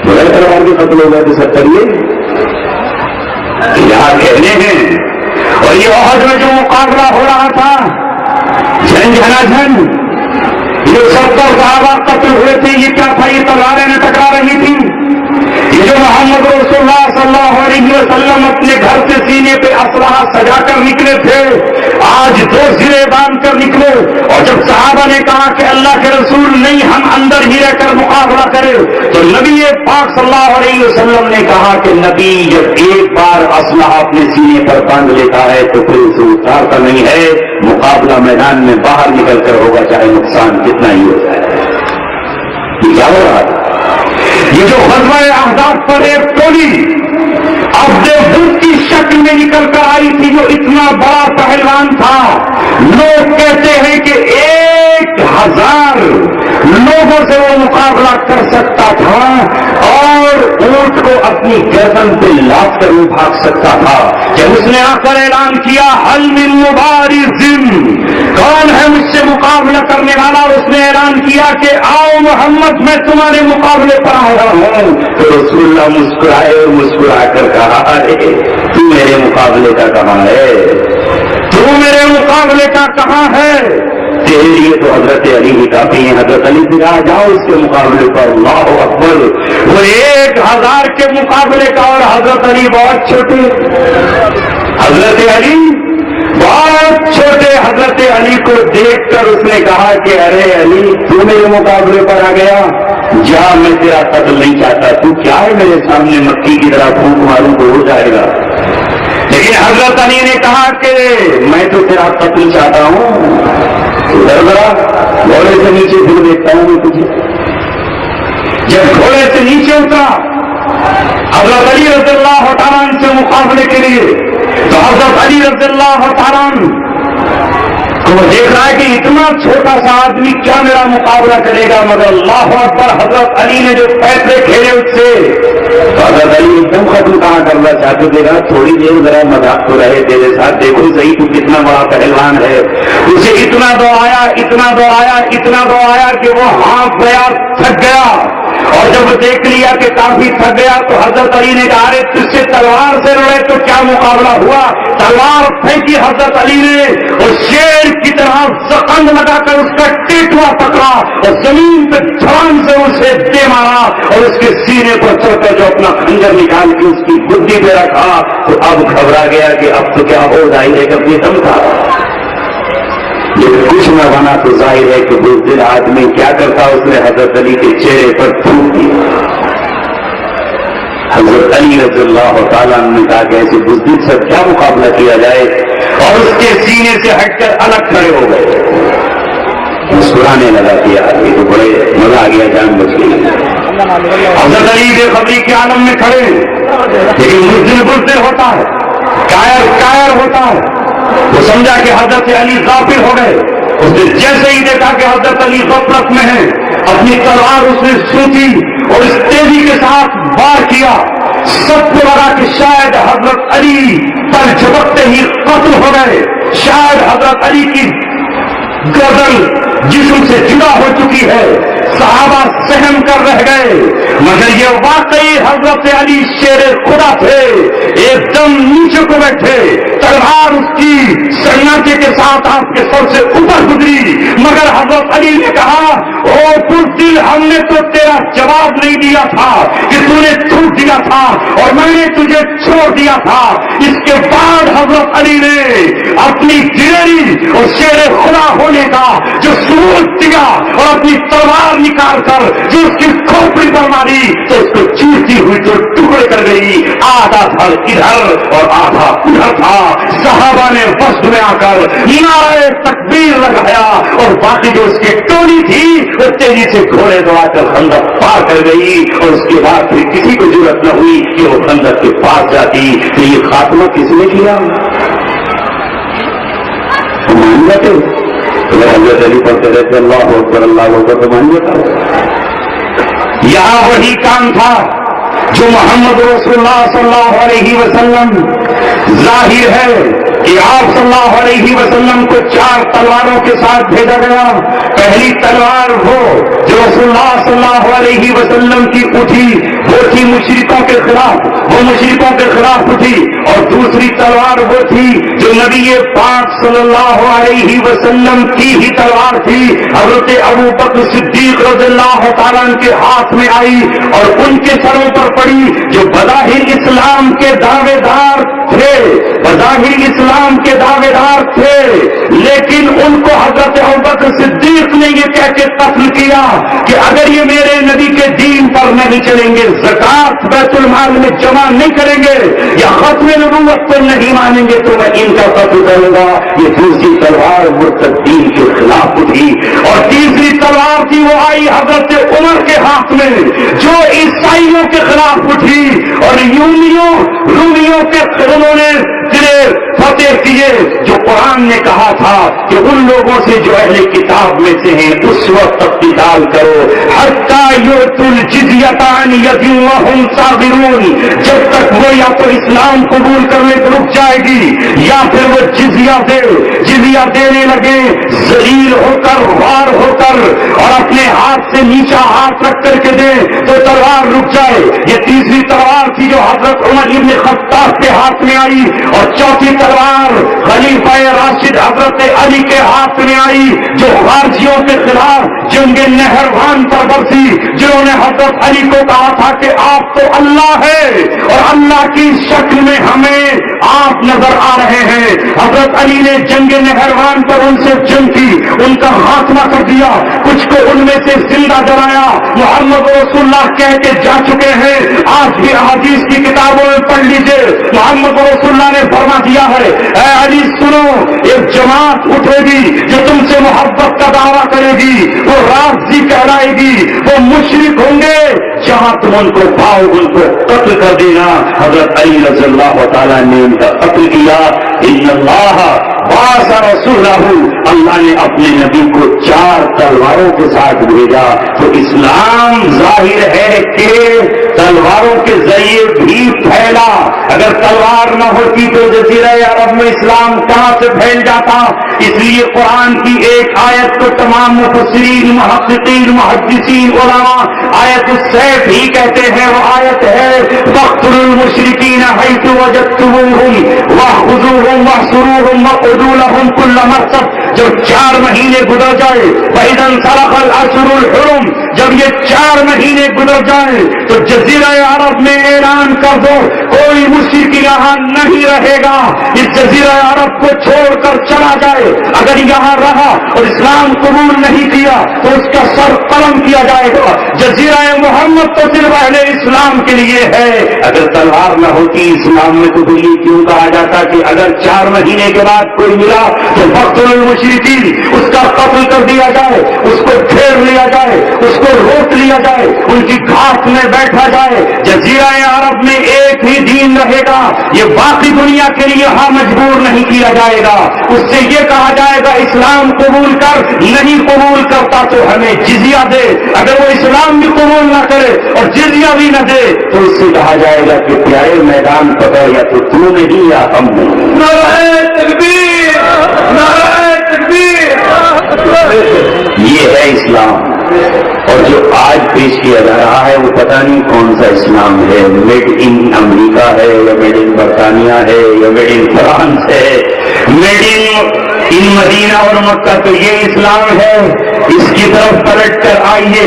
[SPEAKER 1] بغیر تلوار کے قتل ہو گئے تھے 70۔ یہ یہاں کہنے ہیں، اور یہ احد میں جو مقابلہ ہو رہا تھا، جھن جھنا جھن، یہ 70 صحابہ قتل ہوئے تھے، یہ کیا تھا؟ یہ تلواریں نہ ٹکرا رہی تھی۔ یہ جو محمد رسول اللہ صلی اللہ علیہ وسلم اپنے گھر سے سینے پہ اسلحہ سجا کر نکلے تھے، آج 2 زرے باندھ کر نکلے۔ اور جب صحابہ نے کہا کہ اللہ کے رسول نہیں، ہم اندر ہی رہ کر مقابلہ کریں، تو نبی پاک صلی اللہ علیہ وسلم نے کہا کہ نبی جب ایک بار اسلحہ اپنے سینے پر باندھ لیتا ہے تو پھر اسے اتارتا نہیں ہے، مقابلہ میدان میں باہر نکل کر ہوگا، چاہے نقصان کتنا ہی ہو جائے۔ یہ کیا ہو رہا تھا؟ یہ جو غزوہ احزاب پر ایک ٹولی عبد بدھ کی شکل میں نکل کر آئی تھی، جو اتنا بڑا پہلوان تھا، لوگ کہتے ہیں کہ 1000 لوگوں سے وہ مقابلہ کر سکتا تھا اور اونٹ کو اپنی گردن پہ لاد کر وہ بھاگ سکتا تھا۔ جب اس نے آ کر اعلان کیا حل من مبارز، کون ہے مجھ سے مقابلہ کرنے والا، اس نے اعلان کیا کہ آؤ محمد، میں تمہارے مقابلے پر آیا ہوں، تو رسول اللہ مسکرائے اور مسکرا کر کہا ارے تو میرے مقابلے کا کہاں ہے، تو میرے مقابلے کا کہاں ہے؟ تیرے لیے تو حضرت علی ہی کافی ہیں، حضرت علی سے کہا جاؤ اس کے مقابلے پر۔ اللہ اکبر، وہ 1000 کے مقابلے کا، اور حضرت علی بہت چھوٹے، حضرت علی بہت چھوٹے حضرت علی کو دیکھ کر اس نے کہا کہ ارے علی تو میرے مقابلے پر آ گیا، جا میں تیرا قتل نہیں چاہتا، تو کیا ہے میرے سامنے مکھی کی طرح پھونک ماروں تو ہو جائے گا. لیکن حضرت علی نے کہا کہ میں تو تیرا قتل چاہتا ہوں، ذرا گھوڑے سے نیچے پھر دیکھتا ہوں میں تجھے. جب گھوڑے سے نیچے اترا حضرت علی رضی اللہ تعالیٰ عنہ سے مقابلے کے لیے، تو حضرت علی رضی اللہ تعالیٰ عنہ تو وہ دیکھ رہا ہے کہ اتنا چھوٹا سا آدمی کیا میرا مقابلہ کرے گا، مگر اللہ اکبر حضرت علی نے جو فیصلے کھیلے اس سے، تو حضرت علی ایک دم ختم کہاں کرنا چاہتے تھے گا تھوڑی دیر ذرا مذاق تو رہے تیرے ساتھ، دیکھو صحیح تو کتنا بڑا پہلوان ہے. اسے اتنا دو آیا اتنا دو آیا اتنا دو آیا کہ وہ ہانپ گیا، تھک گیا. اور جب دیکھ لیا کہ کافی تھک گیا تو حضرت علی نے کہا تجھ سے تلوار سے لڑے تو کیا مقابلہ ہوا. تلوار پھینکی حضرت علی نے اور شیر کی طرح زخم لگا کر اس کا ٹیٹوا پکڑا اور زمین پہ چھلانگ سے اسے دے مارا اور اس کے سینے پر چڑھ کر جو اپنا خنجر نکال کے اس کی گدی پہ رکھا تو اب گھبرا گیا کہ اب تو کیا ہو ظاہر ہے کہ اپنی دم تھا. لیکن کچھ نہ بنا تو ظاہر ہے کہ بزدل آدمی کیا کرتا، اس نے حضرت علی کے چہرے پر تھوک دیا. حضرت علی رضی اللہ تعالیٰ نے کہا کہ ایسے بزدل سے کیا مقابلہ کیا جائے، اور اس کے سینے سے ہٹ کر الگ کھڑے ہو گئے. مسکرانے لگا کہ یار یہ تو بڑے مزہ آ گیا، جان بچ گئی. حضرت علی بے خبری کے عالم میں کھڑے، لیکن بزدل بزدل ہوتا ہے، کائر کائر ہوتا ہے. وہ سمجھا کہ حضرت علی غافل ہو گئے. اس نے جیسے ہی دیکھا کہ حضرت علی غفلت میں ہے، اپنی تلوار اس نے سونچی اور اس تیزی کے ساتھ وار کیا. سب کو لگا کہ شاید حضرت علی پر جھپکتے ہی قتل ہو گئے، شاید حضرت علی کی گردن جسم سے جدا ہو چکی ہے. صحابہ سہم کر رہ گئے، مگر یہ واقعی حضرت علی شیر خدا تھے. ایک دم نیچے کو بیٹھے، تلوار اس کی سناٹے کے ساتھ آپ کے سر سے اوپر گزری، مگر حضرت علی نے کہا او بزدل ہم نے تو تیرا جواب نہیں دیا تھا کہ تو نے تھوک دیا تھا اور میں نے تجھے چھوڑ دیا تھا. اس کے بعد حضرت علی نے اپنی دلیری اور شیر خدا ہونے کا جو ثبوت دیا اور اپنی تلوار نکال کر جو اس کی کھوپڑی پر ماری تو اس کو چیرتی ہوئی جو ٹکڑے کر گئی. آدھا تھا ادھر اور آدھا ادھر تھا. صحابہ نے وسط میں آ کر نعرہ تکبیر لگایا اور باقی جو اس کی ٹولی تھی وہ تیزی سے گھوڑے دوڑا کر خندق پار کر گئی. اور اس کے بعد پھر کسی کو ضرورت نہ ہوئی کہ وہ خندق کے پاس جاتی. تو یہ خاتمہ کس نے کیا؟ مان جاتے حضرت علی پڑھتے رہتے اللہ اکبر اللہ اکبر تو مان جاتا. یہاں وہی کام تھا جو محمد رسول اللہ صلی اللہ علیہ وسلم ظاہر ہے کہ آپ صلی اللہ علیہ وسلم کو 4 تلواروں کے ساتھ بھیجا گیا. پہلی تلوار وہ جو رسول اللہ صلی اللہ علیہ وسلم کی اٹھی وہ تھی مشرکوں کے خلاف، وہ مشرکوں کے خلاف اٹھی. اور دوسری تلوار وہ تھی جو نبی پاک صلی اللہ علیہ وسلم کی ہی تلوار تھی، حضرت ابو بکر صدیق رضی اللہ تعالیٰ عنہ کے ہاتھ میں آئی اور ان کے سروں پر پڑی جو بظاہر اسلام کے دعوے دار تھے، بظاہر اسلام کے دعوے دار تھے، لیکن ان کو حضرت ابوبکر صدیق نے یہ کہہ کے قتل کیا کہ اگر یہ میرے نبی کے دین پر نہیں چلیں گے، زکات بیت المال میں جمع نہیں کریں گے یا ختم نبوت پر نہیں مانیں گے تو میں ان کا قتل کروں گا. یہ دوسری تلوار مرتدین کے خلاف اٹھی. اور تیسری تلوار تھی وہ آئی حضرت عمر کے ہاتھ میں جو عیسائیوں کے خلاف اٹھی اور رومیوں کے انہوں نے فتح کیے. جو قرآن نے کہا تھا کہ ان لوگوں سے جو اہل کتاب میں سے ہیں اس وقت تک قتال کرو حتی یؤتوا الجزیۃ عن ید وہم صاغرون، جب تک وہ یا تو اسلام قبول کرنے کو رک جائے گی یا پھر وہ جزیہ دینے لگے ذلیل ہو کر وار ہو کر اور اپنے ہاتھ سے نیچا ہاتھ رکھ کر کے دے تو تلوار رک جائے. یہ تیسری تلوار تھی جو حضرت عمر ابن خطاب کے ہاتھ میں آئی. اور چوتھی تلوار خلیفہ راشد حضرت علی علی کے ہاتھ میں آئی جو غازیوں کے خلاف جنگ نہروان پر برسی، جنہوں نے حضرت علی کو کہا تھا کہ آپ تو اللہ ہے اور اللہ کی شکل میں ہمیں آپ نظر آ رہے ہیں۔ حضرت علی نے جنگ نہروان پر ان سے جنگ کی، ان کا خاتمہ کر دیا، کچھ کو ان میں سے زندہ جلایا۔ محمد رسول اللہ کہہ کے جا چکے ہیں، آج بھی احادیث کی کتابوں میں پڑھ لیجئے، محمد رسول اللہ نے فرما دیا ہے، اے علی سنو، ایک جماعت اٹھے گی جو تم سے محبت کا دعویٰ کرے گی، وہ رافضی کہلائے گی، وہ مشرک ہوں گے، جہاں تم ان کو پاؤ ان کو قتل کر دینا۔ حضرت علی رضی اللہ تعالیٰ نے ان کا قتل کیا۔ ان اللہ بعث رسولہ، اللہ نے اپنے نبی کو 4 تلواروں کے ساتھ بھیجا۔ تو اسلام ظاہر ہے کہ تلواروں کے ذریعے بھی پھیلا، اگر تلوار نہ ہوتی تو جزیرہ عرب میں اسلام کہاں سے پھیل جاتا؟ اس لیے قرآن کی ایک آیت کو تمام مفسرین، محققین، محدثین، علماء آیت السیف ہی کہتے ہیں۔ وہ آیت ہے فاقتلوا المشرکین حیث وجدتموہم واخذوہم واحصروہم وقعدوا لہم کل مرصد۔ جب 4 مہینے گزر جائے، فإذا انسلخ الأشہر الحرم، جب یہ 4 مہینے گزر جائے تو جزیرہ عرب میں اعلان کر دو کوئی مشرک یہاں نہیں رہے گا، اس جزیرہ عرب کو چھوڑ کر چلا جائے، اگر یہاں رہا اور اسلام قبول نہیں کیا تو اس کا سر قلم کیا جائے گا۔ جزیرہ محمد تو صرف اہل اسلام کے لیے ہے۔ اگر تلوار نہ ہوتی اسلام میں تو یہ کیوں کہا جاتا کہ اگر 4 مہینے کے بعد کوئی ملا تو فاقتلوا المشرکین، اس کا قتل کر دیا جائے، اس کو پھیر لیا جائے، اس کو روک لیا جائے، ان کی گھاٹ میں بیٹھا جائے۔ جزیرہ عرب میں ایک ہی دین رہے گا، یہ باقی دنیا کے لیے ہاں مجبور نہیں کیا جائے گا۔ اس سے یہ کہا جائے گا اسلام قبول کر، نہیں قبول کرتا تو ہمیں جزیہ دے۔ اگر وہ اسلام بھی قبول نہ کرے اور جزیہ بھی نہ دے تو اس سے کہا جائے گا کہ پیارے میدان پکڑ یا تو تو نہیں یا ہم نہیں۔
[SPEAKER 2] نعرہ تکبیر، نعرہ تکبیر۔
[SPEAKER 1] یہ ہے اسلام، اور جو آج پیش کیا جا رہا ہے وہ پتہ نہیں کون سا اسلام ہے، میڈ ان امریکہ ہے یا میڈ ان برطانیہ ہے یا میڈ ان فرانس ہے، میڈ ان مدینہ اور مکہ، تو یہ اسلام ہے۔ اس کی طرف پلٹ کر آئیے،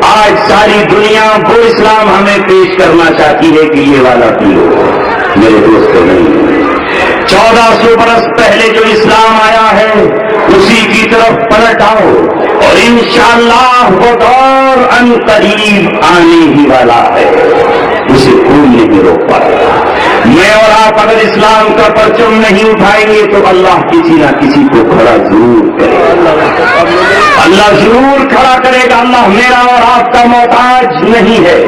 [SPEAKER 1] آج ساری دنیا وہ اسلام ہمیں پیش کرنا چاہتی ہے کہ یہ والا پیو، میرے دوستوں نہیں۔ 1400 برس پہلے جو اسلام آیا ہے اسی کی طرف پلٹ آؤ، اور انشاءاللہ وہ دور ان قریب آنے ہی والا ہے، اسے کوئی نہیں روک پائے گا۔ میں اور آپ اگر اسلام کا پرچم نہیں اٹھائیں گے تو اللہ کسی نہ کسی کو کھڑا ضرور کرے گا، اللہ ضرور کھڑا کرے گا۔ اللہ میرا اور آپ کا محتاج نہیں ہے۔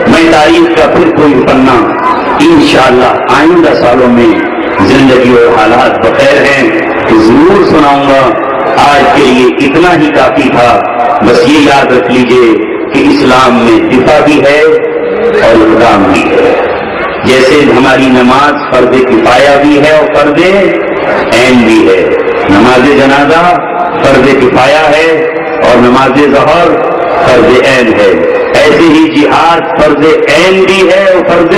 [SPEAKER 1] میں تاریخ کا پھر کوئی پنہ انشاءاللہ آئندہ سالوں میں زندگی اور حالات بخیر ہیں تو ضرور سناؤں گا۔ آج کے لیے اتنا ہی کافی تھا۔ بس یہ یاد رکھ لیجئے کہ اسلام میں دفاع بھی ہے اور اقدام بھی ہے۔ جیسے ہماری نماز فرض کفایہ بھی ہے اور فرض عین بھی ہے، نماز جنازہ فرض کفایہ ہے اور نماز ظہر فرض عین ہے، ایسے ہی جہاد فرض عین بھی ہے اور فرض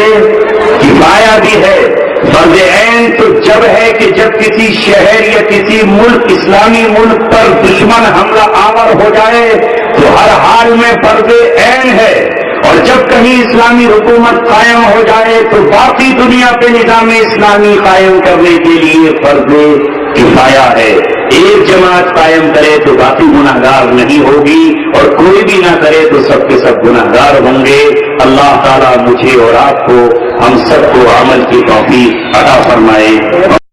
[SPEAKER 1] کفایہ بھی ہے۔ فرض عین تو جب ہے کہ جب کسی شہر یا کسی ملک، اسلامی ملک پر دشمن حملہ آور ہو جائے تو ہر حال میں فرض عین ہے، اور جب کہیں اسلامی حکومت قائم ہو جائے تو باقی دنیا پہ نظام اسلامی قائم کرنے کے لیے فرض کفایہ ہے۔ ایک جماعت قائم کرے تو باقی گناہگار نہیں ہوگی، اور کوئی بھی نہ کرے تو سب کے سب گناہگار ہوں گے۔ اللہ تعالیٰ مجھے اور آپ کو، ہم سب کو عمل کی توفیق عطا فرمائے۔